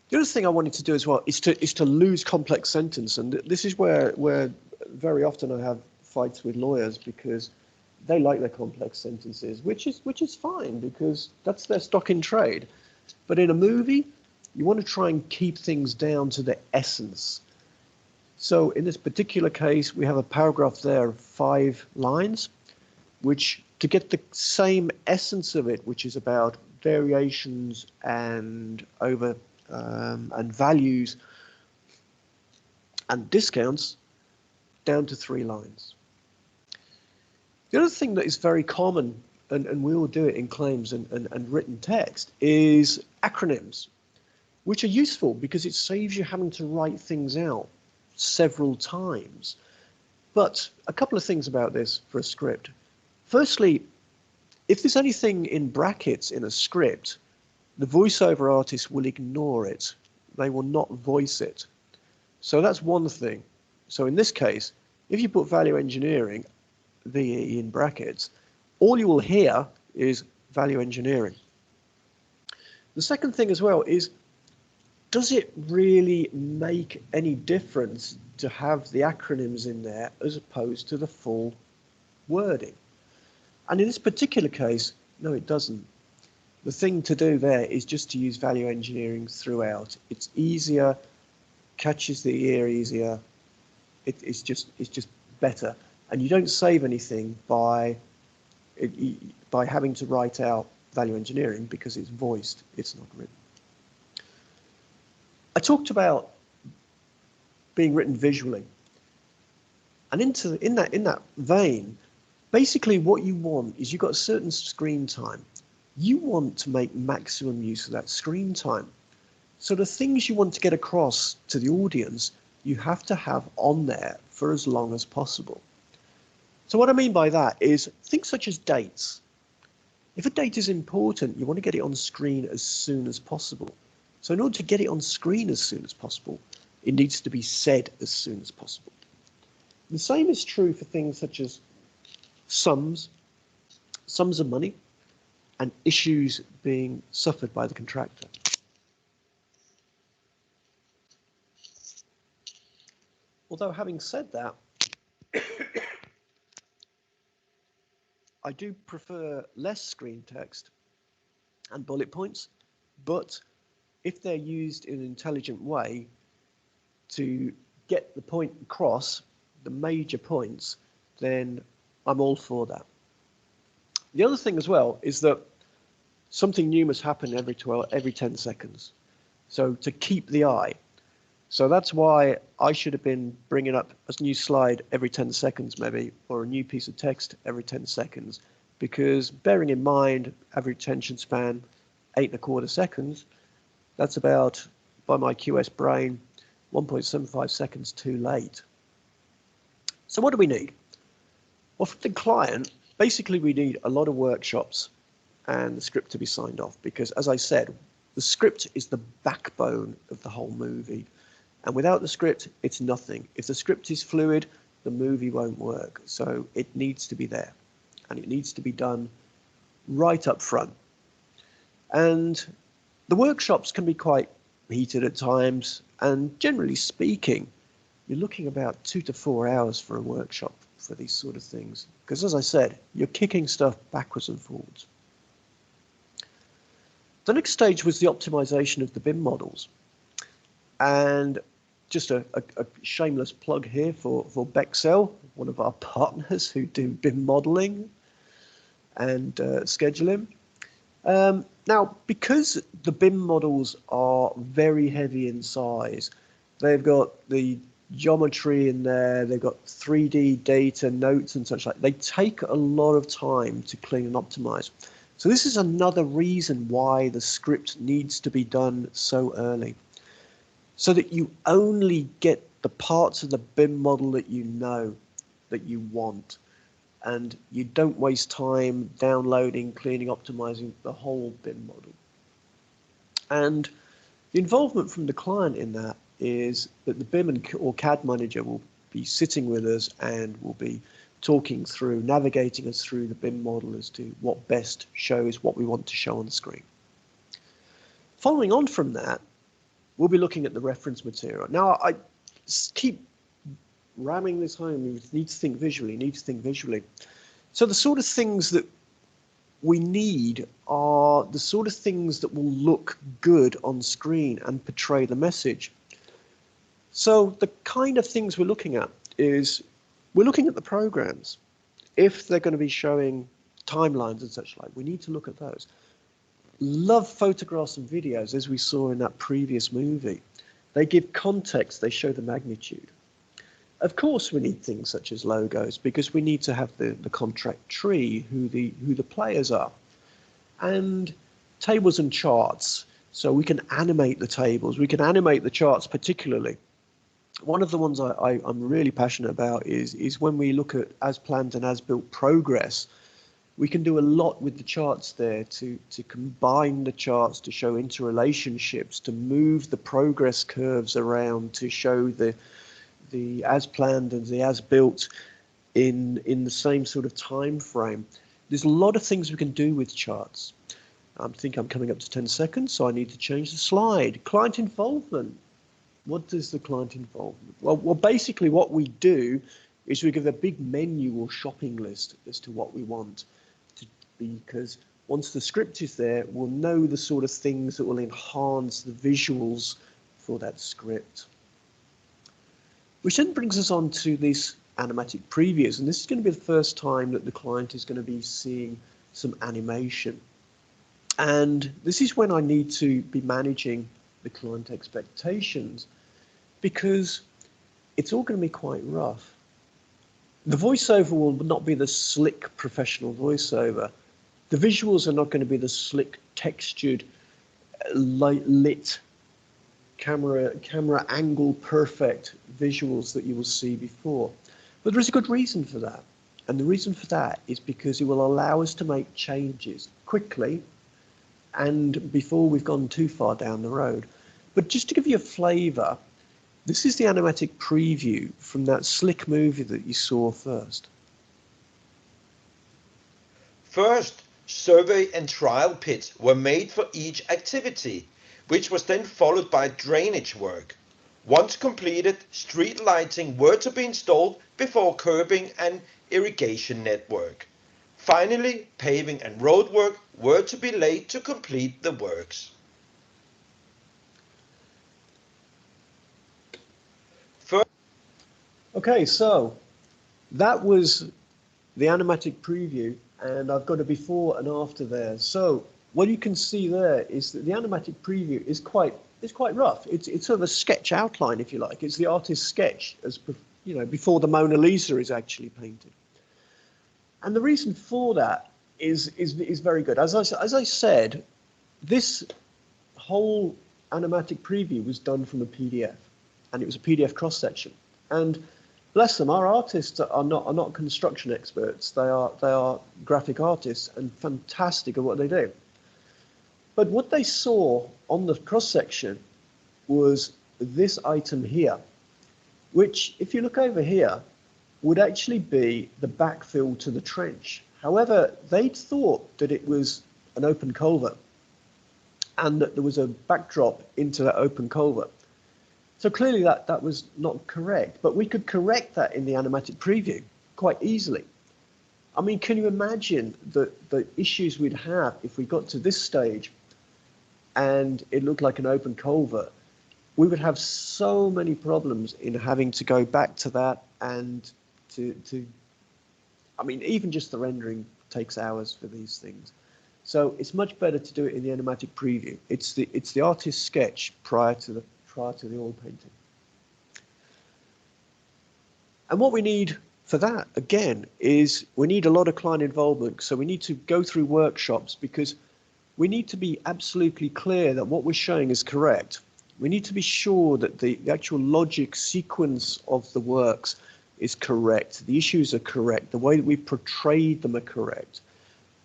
The other thing I wanted to do as well is to lose complex sentence, and this is where very often I have fights with lawyers, because they like their complex sentences, which is fine, because that's their stock in trade. But in a movie, you want to try and keep things down to the essence. So in this particular case, we have a paragraph there of 5 lines, which, to get the same essence of it, which is about variations and and values and discounts, down to 3 lines. The other thing that is very common, and we all do it in claims and written text, is acronyms, which are useful because it saves you having to write things out several times. But a couple of things about this for a script. Firstly, if there's anything in brackets in a script, the voiceover artist will ignore it. They will not voice it. So that's one thing. So in this case, if you put value engineering, VE in brackets, all you will hear is value engineering. The second thing as well is, does it really make any difference to have the acronyms in there as opposed to the full wording? And in this particular case, no, it doesn't. The thing to do there is just to use value engineering throughout. It's easier, catches the ear easier. It's just better, and you don't save anything by having to write out value engineering, because it's voiced, it's not written. I talked about being written visually, and in that vein, basically what you want is, you've got a certain screen time. You want to make maximum use of that screen time. So the things you want to get across to the audience, you have to have on there for as long as possible. So what I mean by that is things such as dates. If a date is important, you want to get it on screen as soon as possible. So in order to get it on screen as soon as possible, it needs to be said as soon as possible. The same is true for things such as sums of money, and issues being suffered by the contractor. Although having said that, I do prefer less screen text and bullet points, but if they're used in an intelligent way to get the point across, the major points, then I'm all for that. The other thing as well is that something new must happen every 10 seconds. So to keep the eye. So that's why I should have been bringing up a new slide every 10 seconds maybe, or a new piece of text every 10 seconds, because bearing in mind average attention span 8.25 seconds, that's about, by my QS brain, 1.75 seconds too late. So what do we need? Well, for the client, basically we need a lot of workshops and the script to be signed off, because as I said, the script is the backbone of the whole movie. And without the script, it's nothing. If the script is fluid, the movie won't work. So it needs to be there, and it needs to be done right up front. And the workshops can be quite heated at times, and generally speaking, you're looking about 2 to 4 hours for a workshop for these sort of things. Because as I said, you're kicking stuff backwards and forwards. The next stage was the optimization of the BIM models. And just a shameless plug here for Bexel, one of our partners who do BIM modeling and scheduling. Now, because the BIM models are very heavy in size, they've got the geometry in there, they've got 3D data, notes and such like. They take a lot of time to clean and optimize. So this is another reason why the script needs to be done so early, so that you only get the parts of the BIM model that you know, that you want, and you don't waste time downloading, cleaning, optimizing the whole BIM model. And the involvement from the client in that is that the BIM or CAD manager will be sitting with us and will be talking through, navigating us through the BIM model as to what best shows what we want to show on the screen. Following on from that, we'll be looking at the reference material. Now, I keep ramming this home. You need to think visually, So the sort of things that we need are the sort of things that will look good on screen and portray the message. So the kind of things we're looking at is, we're looking at the programs. If they're going to be showing timelines and such like, we need to look at those. Love photographs and videos, as we saw in that previous movie. They give context, they show the magnitude. Of course, we need things such as logos, because we need to have the contract tree, who the players are. And tables and charts, so we can animate the tables, we can animate the charts particularly. One of the ones I'm really passionate about is when we look at as planned and as built progress, we can do a lot with the charts there to combine the charts, to show interrelationships, to move the progress curves around, to show the as planned and the as built in the same sort of time frame. There's a lot of things we can do with charts. I think I'm coming up to 10 seconds, so I need to change the slide. Client involvement. What does the client involvement? Well, basically what we do is we give a big menu or shopping list as to what we want, because once the script is there, we'll know the sort of things that will enhance the visuals for that script. Which then brings us on to these animatic previews, and this is going to be the first time that the client is going to be seeing some animation. And this is when I need to be managing the client expectations, because it's all going to be quite rough. The voiceover will not be the slick professional voiceover. The visuals are not going to be the slick, textured, lit, camera angle perfect visuals that you will see before. But there is a good reason for that. And the reason for that is because it will allow us to make changes quickly and before we've gone too far down the road. But just to give you a flavor, this is the animatic preview from that slick movie that you saw first. First, survey and trial pits were made for each activity, which was then followed by drainage work. Once completed, street lighting were to be installed before curbing and irrigation network. Finally, paving and road work were to be laid to complete the works. Okay, so that was the animatic preview, and I've got a before and after there. So what you can see there is that the animatic preview is quite rough. It's sort of a sketch outline, if you like. It's the artist's sketch, as you know, before the Mona Lisa is actually painted. And the reason for that is very good. As I said, this whole animatic preview was done from a PDF, and it was a PDF cross section. And bless them, our artists are not construction experts. They are graphic artists and fantastic at what they do. But what they saw on the cross section was this item here, which, if you look over here, would actually be the backfill to the trench. However, they'd thought that it was an open culvert and that there was a backdrop into that open culvert. So clearly that was not correct, but we could correct that in the animatic preview quite easily. I mean, can you imagine the issues we'd have if we got to this stage and it looked like an open culvert? We would have so many problems in having to go back to that, and I mean, even just the rendering takes hours for these things. So it's much better to do it in the animatic preview. It's the artist's sketch prior to the oil painting. And what we need for that, again, is we need a lot of client involvement. So we need to go through workshops, because we need to be absolutely clear that what we're showing is correct. We need to be sure that the actual logic sequence of the works is correct, the issues are correct, the way that we portrayed them are correct.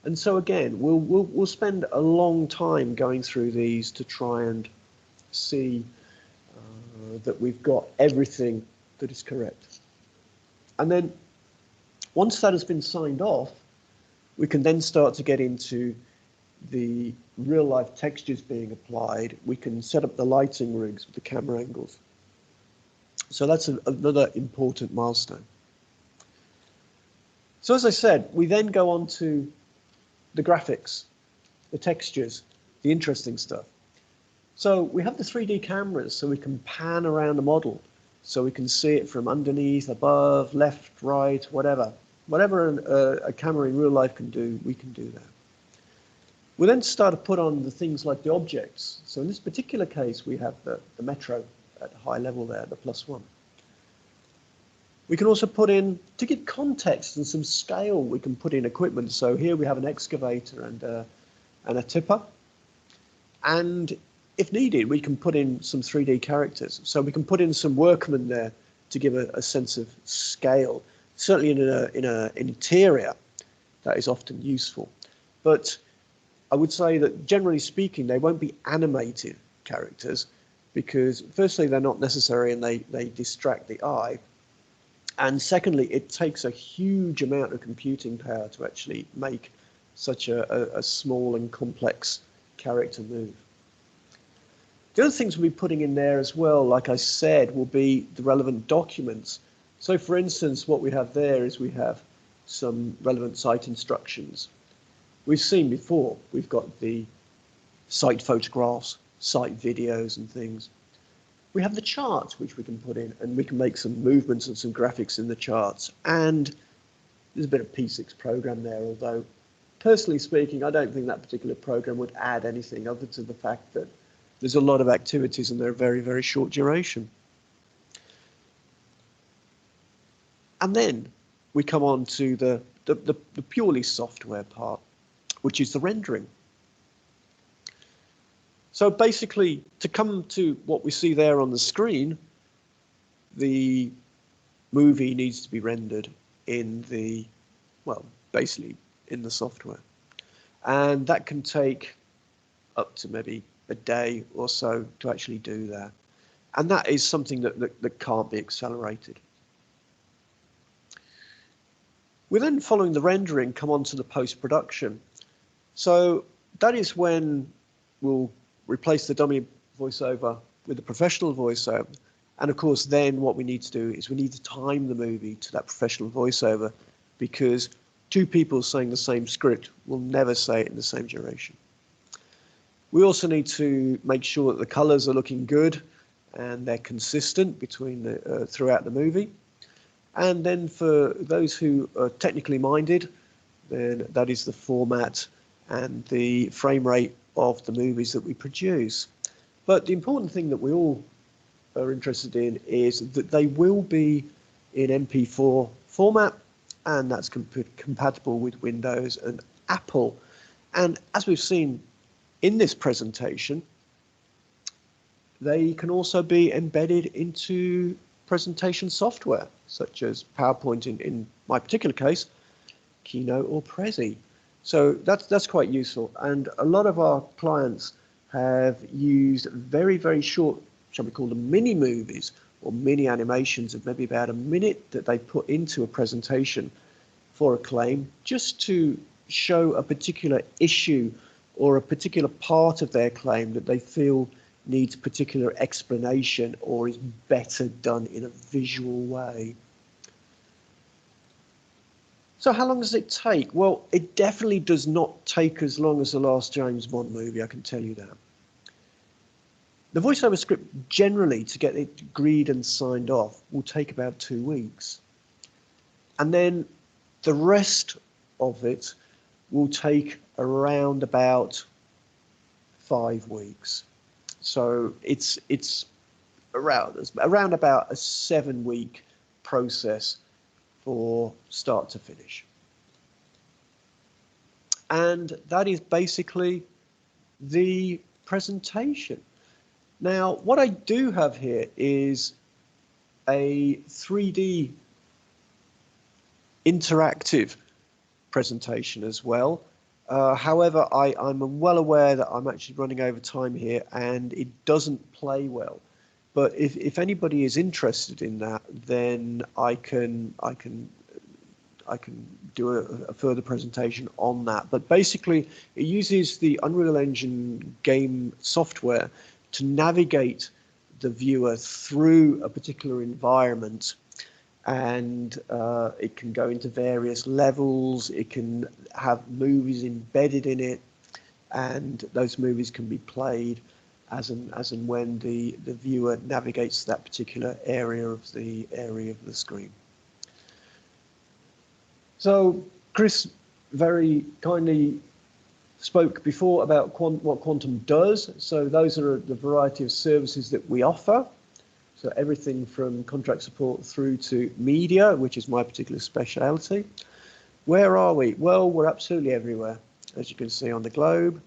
And so again, we'll spend a long time going through these to try and see that we've got everything that is correct. And then once that has been signed off, we can then start to get into the real life textures being applied. We can set up the lighting rigs with the camera angles. So that's another important milestone. So as I said, we then go on to the graphics, the textures, the interesting stuff. So we have the 3D cameras, so we can pan around the model, so we can see it from underneath, above, left, right, whatever. Whatever a camera in real life can do, we can do that. We then start to put on the things like the objects. So in this particular case, we have the metro at high level there, the +1. We can also put in, to give context and some scale, we can put in equipment. So here we have an excavator and a tipper. And if needed, we can put in some 3D characters. So we can put in some workmen there to give a sense of scale. Certainly in an interior, that is often useful. But I would say that generally speaking, they won't be animated characters, because firstly, they're not necessary and they distract the eye. And secondly, it takes a huge amount of computing power to actually make such a small and complex character move. The other things we'll be putting in there as well, like I said, will be the relevant documents. So for instance, what we have there is we have some relevant site instructions. We've seen before, we've got the site photographs, site videos and things. We have the charts which we can put in, and we can make some movements and some graphics in the charts. And there's a bit of P6 program there, although personally speaking, I don't think that particular program would add anything other to the fact that there's a lot of activities and they're very, very short duration. And then we come on to the purely software part, which is the rendering. So basically, to come to what we see there on the screen, the movie needs to be rendered in the, well, basically in the software. And that can take up to maybe a day or so to actually do that. And that is something that can't be accelerated. We then, following the rendering, come on to the post-production. So that is when we'll replace the dummy voiceover with the professional voiceover. And of course, then what we need to do is we need to time the movie to that professional voiceover, because two people saying the same script will never say it in the same duration. We also need to make sure that the colors are looking good and they're consistent between throughout the movie. And then for those who are technically minded, then that is the format and the frame rate of the movies that we produce. But the important thing that we all are interested in is that they will be in MP4 format, and that's compatible with Windows and Apple. And as we've seen in this presentation, they can also be embedded into presentation software, such as PowerPoint in my particular case, Keynote or Prezi. So that's quite useful. And a lot of our clients have used very, very short, shall we call them mini movies or mini animations of maybe about a minute that they put into a presentation for a claim, just to show a particular issue or a particular part of their claim that they feel needs particular explanation or is better done in a visual way. So how long does it take? Well, it definitely does not take as long as the last James Bond movie, I can tell you that. The voiceover script generally, to get it agreed and signed off, will take about 2 weeks. And then the rest of it will take around about 5 weeks. So it's around about a 7-week process for start to finish. And that is basically the presentation. Now, what I do have here is a 3D interactive presentation as well. However, I'm well aware that I'm actually running over time here and it doesn't play well. But if anybody is interested in that, then I can do a further presentation on that. But basically, it uses the Unreal Engine game software to navigate the viewer through a particular environment, and it can go into various levels. It can have movies embedded in it, and those movies can be played as and when the viewer navigates that particular area of the screen. So Chris very kindly spoke before about what Quantum does. So those are the variety of services that we offer. So everything from contract support through to media, which is my particular speciality. Where are we? Well, we're absolutely everywhere, as you can see on the globe.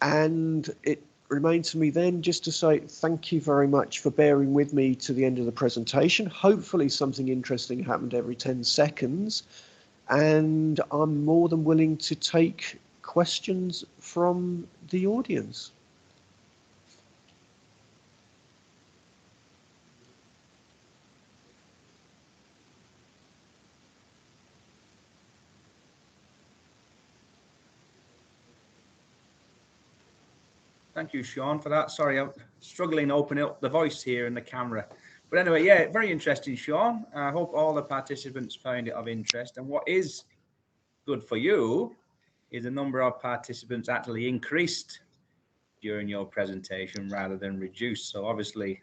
And it remains for me then just to say thank you very much for bearing with me to the end of the presentation. Hopefully something interesting happened every 10 seconds. And I'm more than willing to take questions from the audience. Thank you, Sean, for that. Sorry, I'm struggling opening up the voice here in the camera. But anyway, yeah, very interesting, Sean. I hope all the participants found it of interest. And what is good for you is the number of participants actually increased during your presentation rather than reduced. So obviously,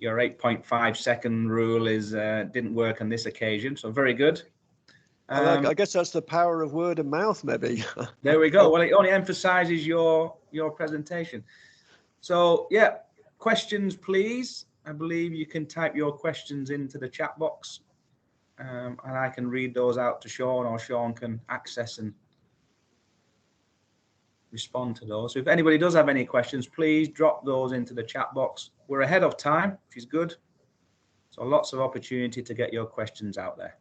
your 8.5 second rule didn't work on this occasion. So very good. I guess that's the power of word of mouth, maybe. There we go. Well, it only emphasizes your presentation. So yeah, questions, please. I believe you can type your questions into the chat box, and I can read those out to Sean, or Sean can access and respond to those. So if anybody does have any questions, please drop those into the chat box. We're ahead of time, which is good. So lots of opportunity to get your questions out there.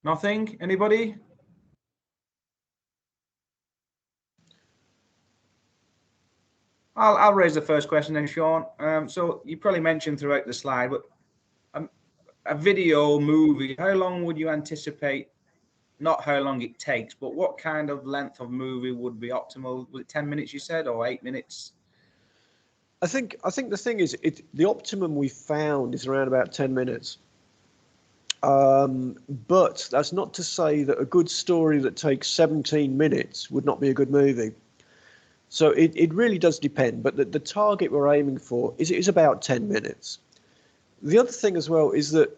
Nothing? Anybody? I'll raise the first question then, Sean. So you probably mentioned throughout the slide, but a video movie, how long would you anticipate? Not how long it takes, but what kind of length of movie would be optimal? Was it 10 minutes you said, or 8 minutes? I think the thing is, the optimum we found is around about 10 minutes. But that's not to say that a good story that takes 17 minutes would not be a good movie. So it really does depend, but the target we're aiming for is about 10 minutes. The other thing as well is that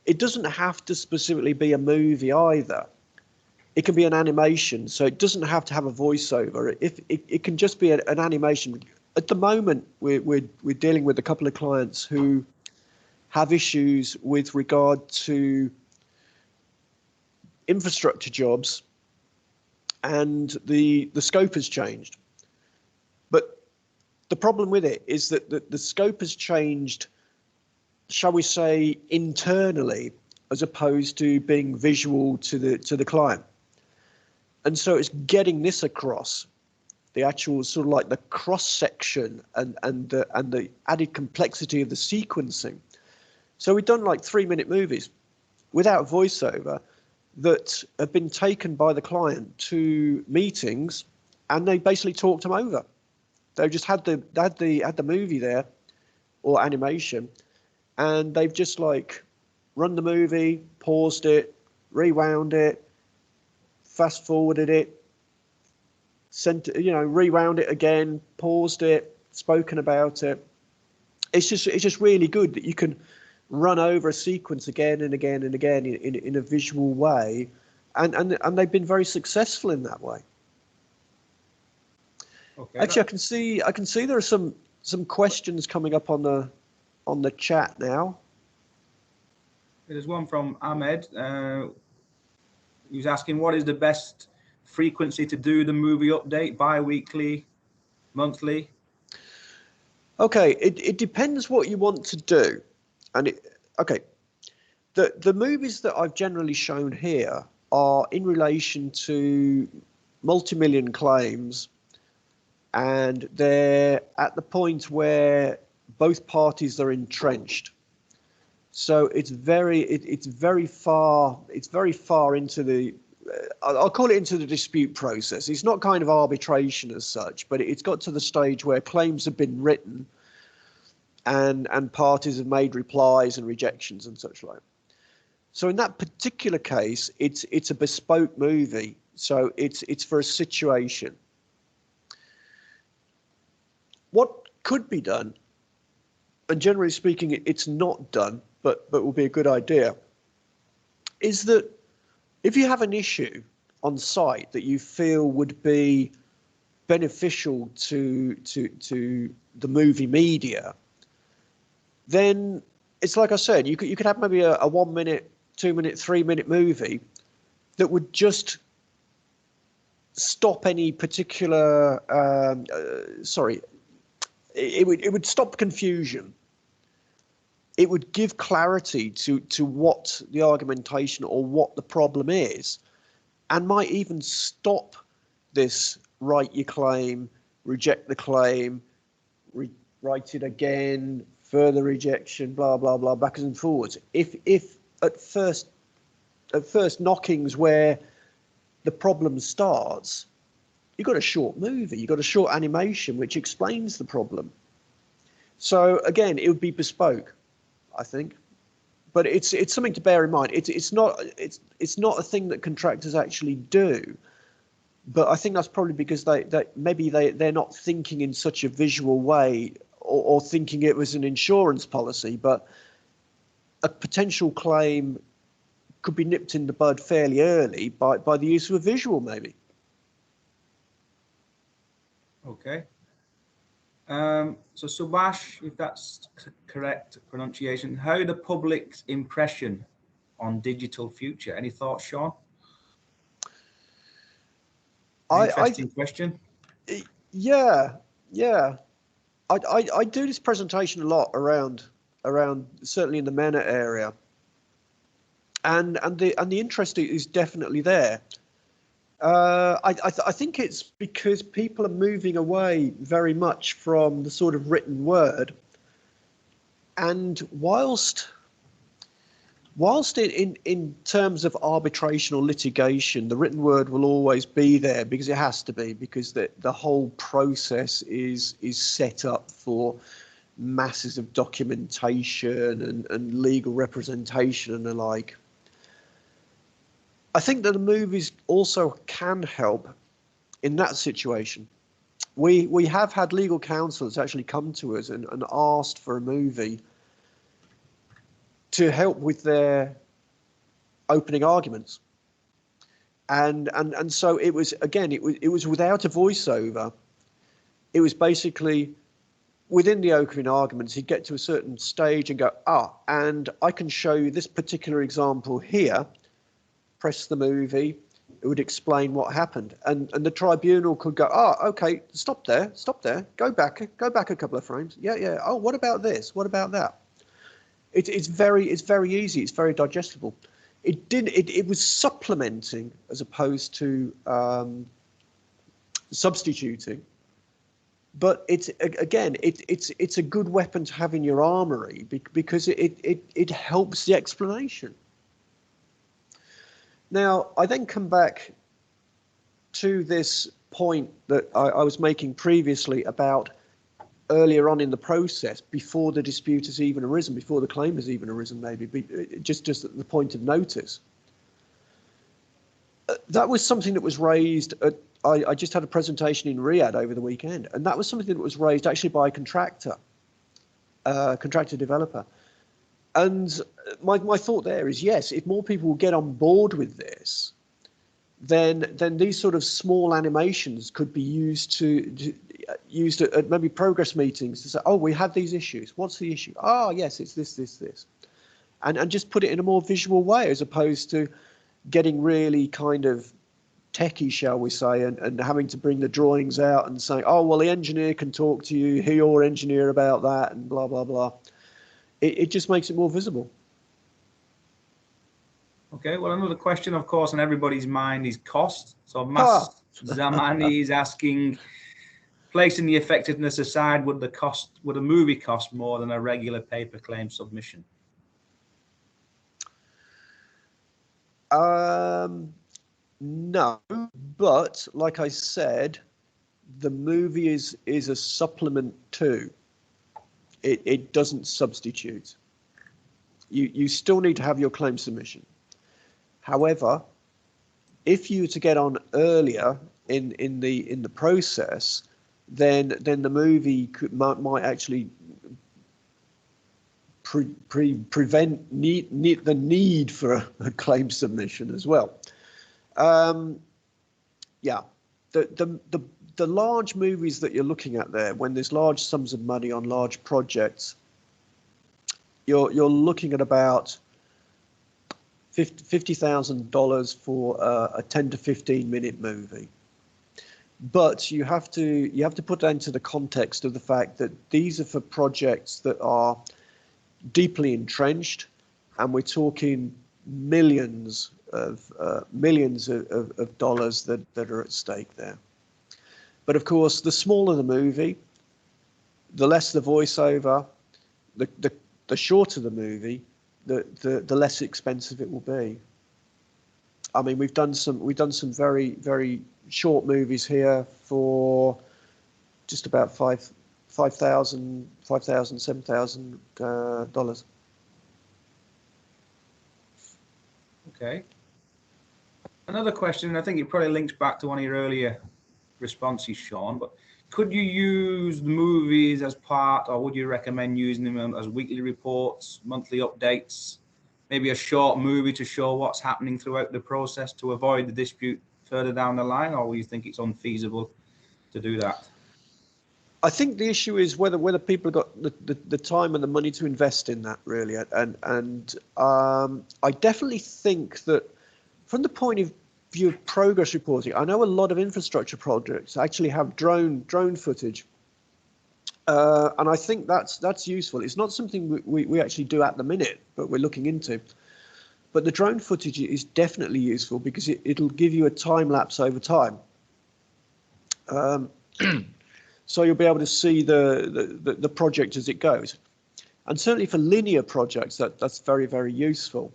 it doesn't have to specifically be a movie either. it can be an animation, so it doesn't have to have a voiceover. If it can just be an animation. At the moment, we're dealing with a couple of clients who have issues with regard to infrastructure jobs, and the scope has changed. But the problem with it is that the scope has changed, shall we say, internally, as opposed to being visual to the client. And so it's getting this across, the actual sort of like the cross section and the added complexity of the sequencing. So we've done like 3-minute movies without voiceover that have been taken by the client to meetings, and they basically talked them over. They've just had the movie there, or animation, and they've just like run the movie, paused it, rewound it, fast forwarded it, rewound it again, paused it, spoken about it. It's just really good that you can run over a sequence again and again and again in a visual way, and they've been very successful in that way. Okay. Actually, I can see there are some questions coming up on the chat now. There's one from Ahmed. He's asking, what is the best frequency to do the movie update? Bi-weekly, monthly? Okay, it depends what you want to do. And the movies that I've generally shown here are in relation to multi-million claims, and they're at the point where both parties are entrenched. So it's very far into the I'll call it into the dispute process. It's not kind of arbitration as such, but it's got to the stage where claims have been written and parties have made replies and rejections and such like. So in that particular case, it's a bespoke movie. So it's for a situation. What could be done, and generally speaking, it's not done, but will be a good idea, is that if you have an issue on site that you feel would be beneficial to the movie media, then it's like I said, you could have maybe a 1 minute, 2 minute, 3 minute movie that would just stop any particular it would stop confusion. It would give clarity to what the argumentation or what the problem is, and might even stop this write your claim, reject the claim, write it again, further rejection, blah blah blah, backwards and forwards. If at first knockings where the problem starts, you've got a short movie, you've got a short animation which explains the problem. So again, it would be bespoke, I think, but it's something to bear in mind. It's not a thing that contractors actually do, but I think that's probably because they're not thinking in such a visual way, or thinking it was an insurance policy. But a potential claim could be nipped in the bud fairly early by the use of a visual, maybe. Okay. So Subhash, if that's correct pronunciation, how the public's impression on digital future? Any thoughts, Sean? Interesting question. Yeah. I do this presentation a lot around certainly in the MENA area, and the interest is definitely there. I think it's because people are moving away very much from the sort of written word, and whilst in terms of arbitration or litigation, the written word will always be there because it has to be, because the whole process is set up for masses of documentation and legal representation and the like. I think that the movies also can help in that situation. We have had legal counsel that's actually come to us and asked for a movie to help with their opening arguments. And so it was, again, it was without a voiceover. It was basically within the opening arguments, he'd get to a certain stage and go, and I can show you this particular example here. Press the movie. It would explain what happened, and the tribunal could go, okay, stop there, go back a couple of frames. Yeah. Oh, what about this? What about that? It's very easy. It's very digestible. It was supplementing as opposed to substituting. But it's a good weapon to have in your armory because it helps the explanation. Now, I then come back to this point that I was making previously about earlier on in the process, before the dispute has even arisen, before the claim has even arisen, maybe, just at the point of notice. That was something that was raised at, I just had a presentation in Riyadh over the weekend, and that was something that was raised actually by a contractor developer. And my thought there is, yes, if more people will get on board with this, then these sort of small animations could be used at maybe progress meetings to say, we had these issues. What's the issue? Yes, it's this. And just put it in a more visual way, as opposed to getting really kind of techie, shall we say, and having to bring the drawings out and saying, well, the engineer can talk to you, hear your engineer about that, and blah, blah, blah. It just makes it more visible. Okay, well, another question, of course, on everybody's mind is cost. So Mas Zamani is asking, placing the effectiveness aside, would a movie cost more than a regular paper claim submission? No, but like I said, the movie is a supplement to. It doesn't substitute. You still need to have your claim submission. However, if you were to get on earlier in the process, then the movie might actually prevent the need for a claim submission as well. The large movies that you're looking at there, when there's large sums of money on large projects, you're looking at about $50,000 for a 10 to 15 minute movie. But you have to put that into the context of the fact that these are for projects that are deeply entrenched, and we're talking millions of dollars that are at stake there. But of course, the smaller the movie, the less the voiceover, the shorter the movie, the less expensive it will be. I mean, we've done some very, very short movies here for just about $7,000. Okay. Another question, I think it probably links back to one of your earlier responses, Sean, but could you use the movies as part, or would you recommend using them as weekly reports, monthly updates, maybe a short movie to show what's happening throughout the process to avoid the dispute further down the line, or do you think it's unfeasible to do that? I think the issue is whether people have got the time and the money to invest in that, really. And I definitely think that from the point of view of progress reporting, I know a lot of infrastructure projects actually have drone footage. And I think that's useful. It's not something we actually do at the minute, but we're looking into. But the drone footage is definitely useful because it'll give you a time lapse over time. So you'll be able to see the project as it goes. And certainly for linear projects, that's very, very useful.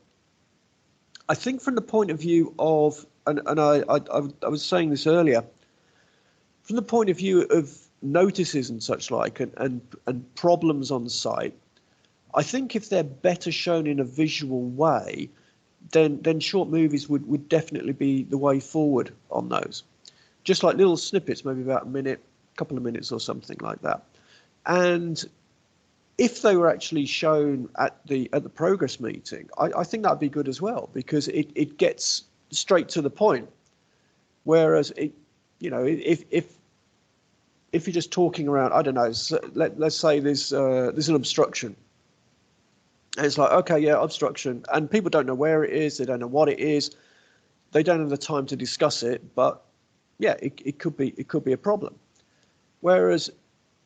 I think from the point of view of, and I was saying this earlier, from the point of view of notices and such like, and problems on site, I think if they're better shown in a visual way, then short movies would definitely be the way forward on those. Just like little snippets, maybe about a minute, couple of minutes or something like that. And if they were actually shown at the progress meeting, I think that'd be good as well, because it gets straight to the point. Whereas, if you're just talking around, I don't know, let's say there's an obstruction. And it's like, okay, yeah, obstruction, and people don't know where it is, they don't know what it is, they don't have the time to discuss it, but yeah, it could be a problem. Whereas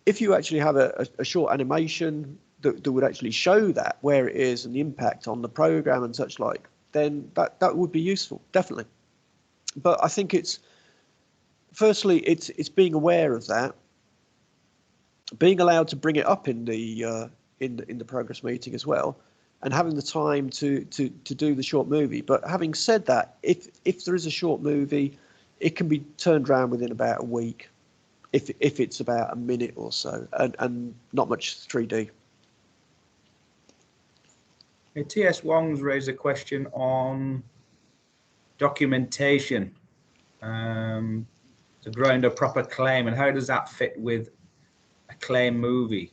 if you actually have a short animation that would actually show that where it is and the impact on the program and such like, then that would be useful, definitely. But I think it's being aware of that, being allowed to bring it up in the progress meeting as well, and having the time to do the short movie. But having said that, if there is a short movie, it can be turned around within about a week, if it's about a minute or so, and not much 3D. Okay, T.S. Wong's raised a question on documentation to grow into a proper claim, and how does that fit with a claim movie?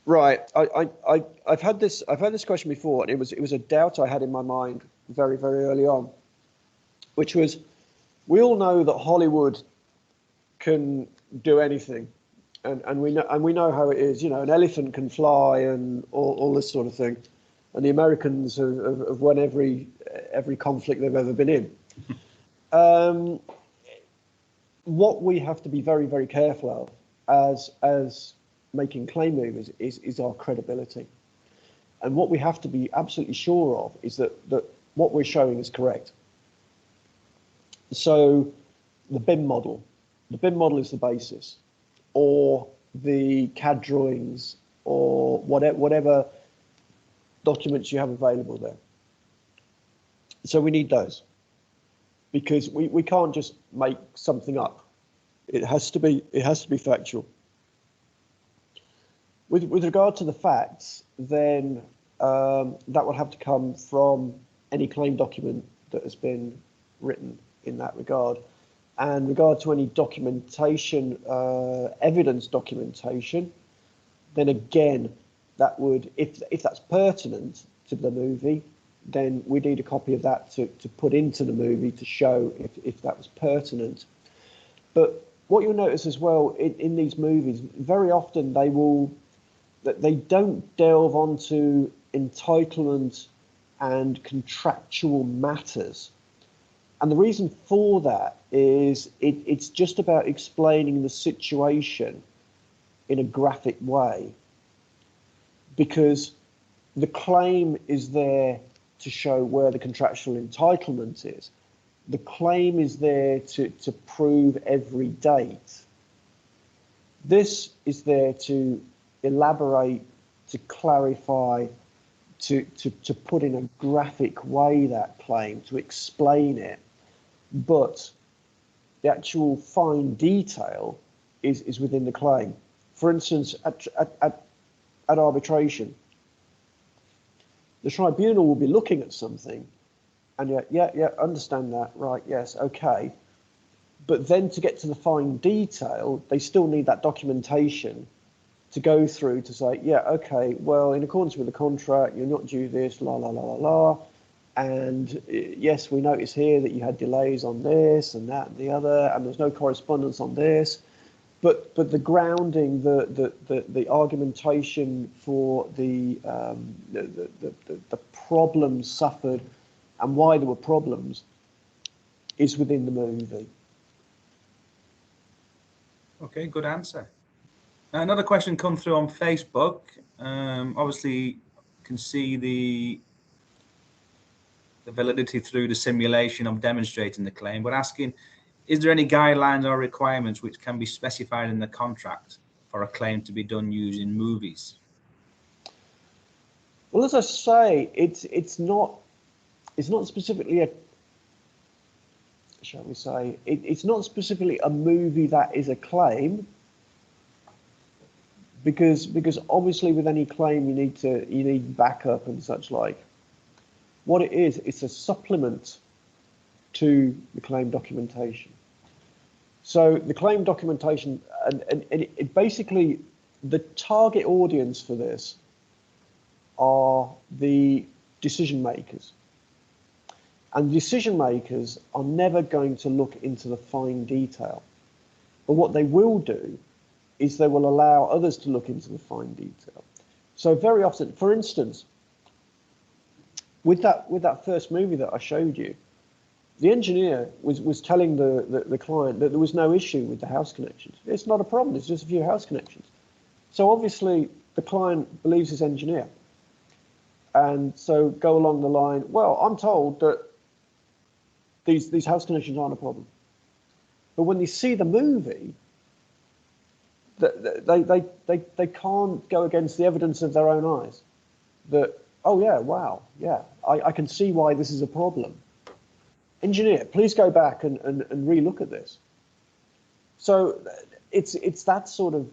Right, I've had this question before, and it was a doubt I had in my mind very, very early on, which was, we all know that Hollywood can do anything, and we know how it is. An elephant can fly and all this sort of thing, and the Americans have won every conflict they've ever been in. What we have to be very, very careful of as making claim movies is our credibility, and what we have to be absolutely sure of is that what we're showing is correct. So the BIM model is the basis, or the CAD drawings, or whatever documents you have available there. So we need those, because we can't just make something up. It has to be factual. With regard to the facts, then that will have to come from any claim document that has been written in that regard. And regard to any documentation, evidence documentation, then again, that would, if that's pertinent to the movie, then we need a copy of that to put into the movie to show if that was pertinent. But what you'll notice as well in these movies, very often they don't delve onto entitlement and contractual matters. And the reason for that is it's just about explaining the situation in a graphic way, because the claim is there to show where the contractual entitlement is. The claim is there to prove every date. This is there to elaborate, to clarify, to put in a graphic way that claim, to explain it. But the actual fine detail is within the claim. For instance, at arbitration, the tribunal will be looking at something and yeah, understand that, right, yes, okay. But then to get to the fine detail, they still need that documentation to go through to say, yeah, okay, well, in accordance with the contract, you're not due this, la, la, la, la, la. And yes, we notice here that you had delays on this and that and the other, and there's no correspondence on this. But the grounding, the argumentation for the problems suffered and why there were problems is within the movie. Okay, good answer. Another question come through on Facebook. Obviously, you can see the validity through the simulation of demonstrating the claim, but asking, is there any guidelines or requirements which can be specified in the contract for a claim to be done using movies? Well, as I say, it's not specifically a, shall we say, it's not specifically a movie that is a claim, because obviously with any claim you need backup and such like. What it is, it's a supplement to the claim documentation. So the claim documentation, and it basically, the target audience for this are the decision makers. And decision makers are never going to look into the fine detail. But what they will do is they will allow others to look into the fine detail. So very often, for instance, with that first movie that I showed you, the engineer was telling the client that there was no issue with the house connections. It's not a problem, it's just a few house connections. So obviously the client believes his engineer. And so go along the line, well, I'm told that these house connections aren't a problem. But when they see the movie, they can't go against the evidence of their own eyes. That, oh yeah, wow, yeah, I can see why this is a problem. Engineer, please go back and re-look at this. So it's that sort of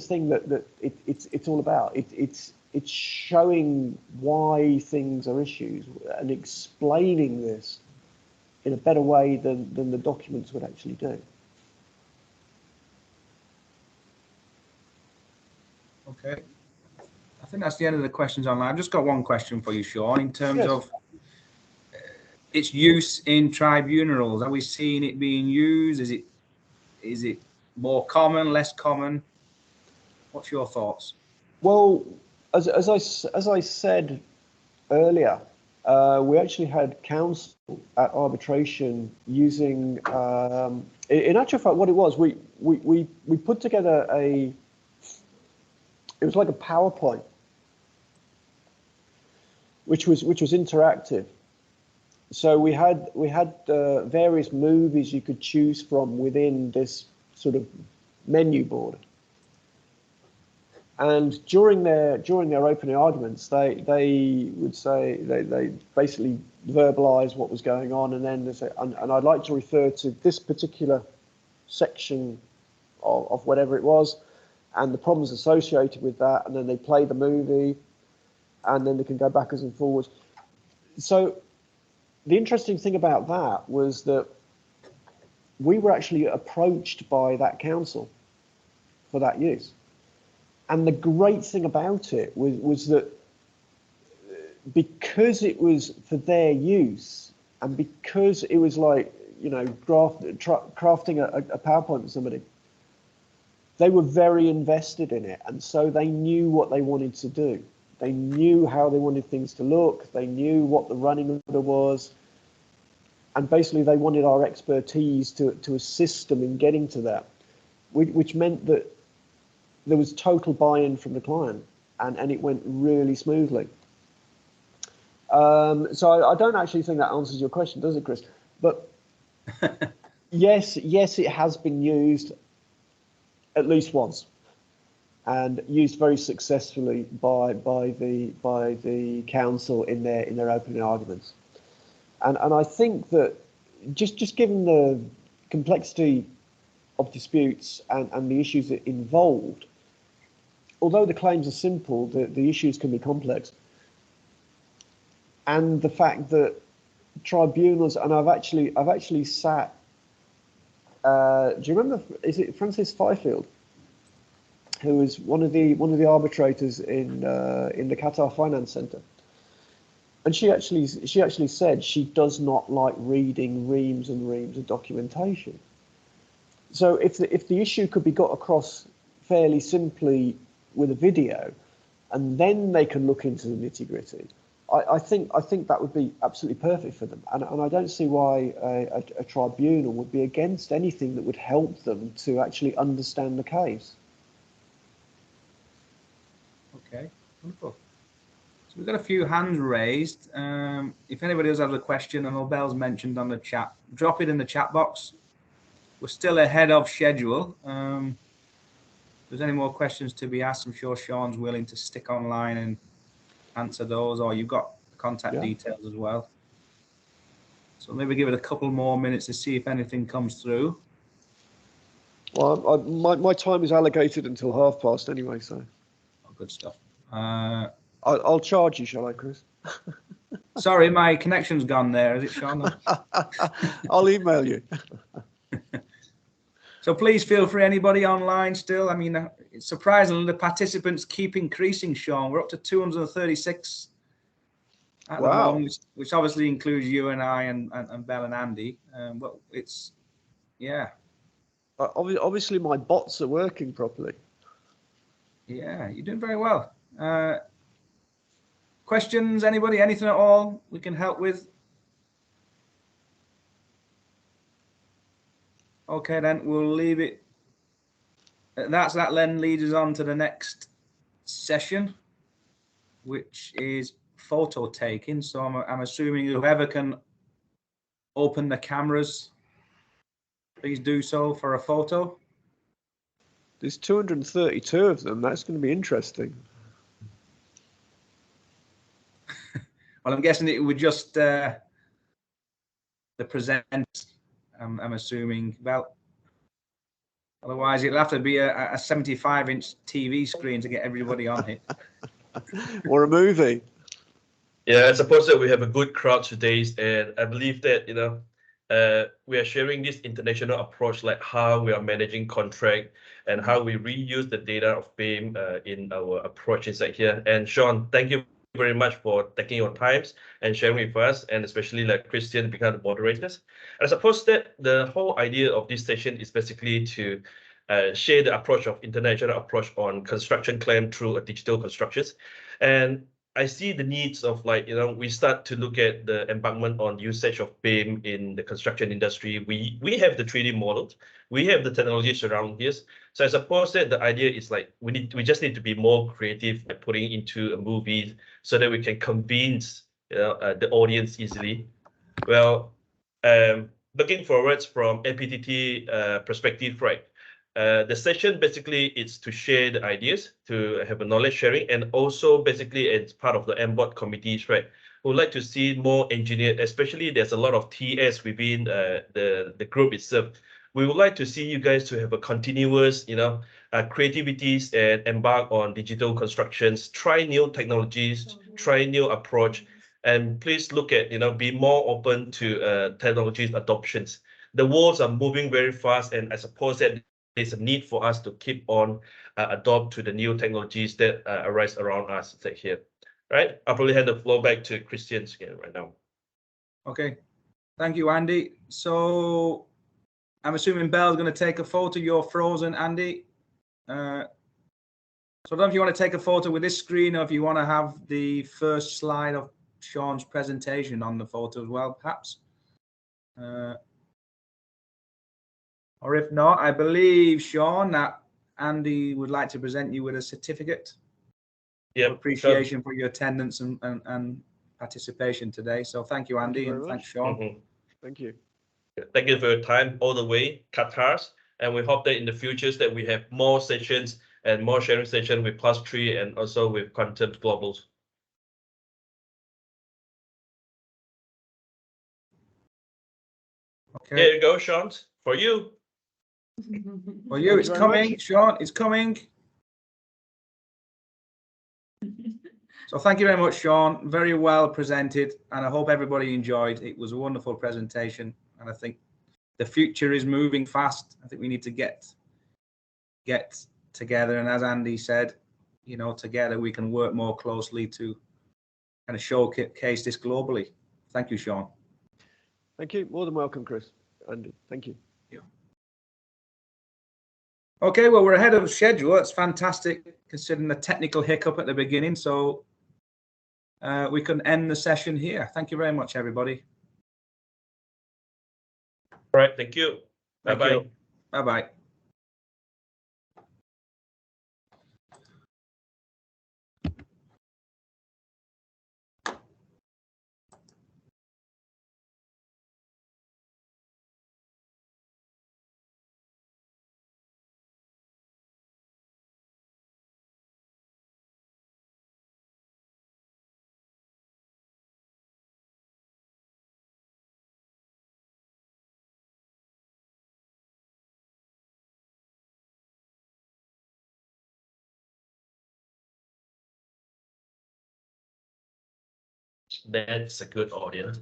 thing that it's all about. It's showing why things are issues and explaining this in a better way than the documents would actually do. Okay. I think that's the end of the questions online. I've just got one question for you, Sean, in terms of its use in tribunals. Are we seeing it being used? Is it more common, less common? What's your thoughts? Well, as I said earlier, we actually had counsel at arbitration using. In actual fact, what it was, we put together it was like a PowerPoint, which was interactive. So we had various movies you could choose from within this sort of menu board. And during their opening arguments, they would say they basically verbalize what was going on, and then they say, and I'd like to refer to this particular section of whatever it was, and the problems associated with that, and then they play the movie, and then they can go backwards and forwards. So the interesting thing about that was that we were actually approached by that counsel for that use. And the great thing about it was that because it was for their use, and because it was like, you know, crafting a PowerPoint for somebody, they were very invested in it. And so they knew what they wanted to do. They knew how they wanted things to look. They knew what the running order was. And basically they wanted our expertise to assist them in getting to that, which meant that there was total buy-in from the client, and it went really smoothly. So I don't actually think that answers your question, does it, Chris? But yes, it has been used at least once, and used very successfully by the counsel in their opening arguments. And I think that just given the complexity of disputes and the issues that involved, although the claims are simple, the issues can be complex. And the fact that tribunals, and I've actually sat. Do you remember? Is it Frances Fifield, who was one of the arbitrators in the Qatar Finance Centre? And she actually said she does not like reading reams and reams of documentation. So if the issue could be got across fairly simply with a video, and then they can look into the nitty-gritty, I think that would be absolutely perfect for them. And I don't see why a tribunal would be against anything that would help them to actually understand the case. Okay, wonderful. So we've got a few hands raised. If anybody does have a question, I know Belle's mentioned on the chat, drop it in the chat box. We're still ahead of schedule. If there's any more questions to be asked, I'm sure Sean's willing to stick online and answer those, or you've got contact details as well. So maybe give it a couple more minutes to see if anything comes through. Well, my time is allocated until past anyway, so. Oh, good stuff. I'll charge you, shall I, Chris? Sorry, my connection's gone there. Is it, Sean? I'll email you. So please feel free, anybody online still. I mean, it's surprisingly, the participants keep increasing, Sean. We're up to 236 at the Wow. moment, which obviously includes you and I and Belle and Andy. But it's, yeah. Obviously, my bots are working properly. Yeah, you're doing very well. Questions, anybody, anything at all we can help with? Okay, then we'll leave it. That then leads us on to the next session, which is photo taking. So I'm assuming whoever can open the cameras, please do so for a photo. There's 232 of them. That's going to be interesting. Well, I'm guessing it would just the presenters. I'm assuming. Well, otherwise it'll have to be a 75-inch TV screen to get everybody on it. Or a movie. Yeah, I suppose that we have a good crowd today, and I believe that we are sharing this international approach, like how we are managing contract and how we reuse the data of BIM in our approach inside here. And Sean, thank you very much for taking your times and sharing with us, and especially like Christian become the moderators. I suppose that the whole idea of this session is basically to share the approach of international approach on construction claim through a digital constructions. And I see the needs of we start to look at the embarkment on usage of BIM in the construction industry. We have the 3D models, we have the technologies around this. So I suppose that the idea is we just need to be more creative by putting into a movie so that we can convince the audience easily. Well, looking forwards from APTT perspective, right? The session basically is to share the ideas, to have a knowledge sharing, and also basically it's part of the MBOT committees, right? We would like to see more engineered, especially there's a lot of TS within the group itself. We would like to see you guys to have a continuous, creativities and embark on digital constructions, try new technologies, try new approach, and please look at, be more open to technologies adoptions. The worlds are moving very fast, and I suppose that there's a need for us to keep on adopt to the new technologies that arise around us here. Right? I'll probably hand the floor back to Christian again right now. Okay, thank you, Andy. So I'm assuming Belle's going to take a photo. You're frozen, Andy. So I don't know if you want to take a photo with this screen, or if you want to have the first slide of Sean's presentation on the photo as well, perhaps. Or if not, I believe, Sean, that Andy would like to present you with a certificate of appreciation for your attendance and participation today. So thank you, Andy, and thanks, Sean. Thank you. Thank you for your time all the way, Qatar, and we hope that in the futures that we have more sessions and more sharing sessions with +3 and also with Content Globals. Okay. Here you go, Sean, for you. For you, it's coming, Sean, it's coming. So thank you very much, Sean. Very well presented, and I hope everybody enjoyed. It was a wonderful presentation, and I think the future is moving fast. I think we need to get together, and as Andy said, together we can work more closely to kind of showcase this globally. Thank you, Sean. Thank you. More than welcome, Chris. Andy, thank you. Yeah. Okay, well, we're ahead of schedule. That's fantastic, considering the technical hiccup at the beginning. So we can end the session here. Thank you very much, everybody. All right, thank you. Bye-bye. Bye-bye. That's a good audience.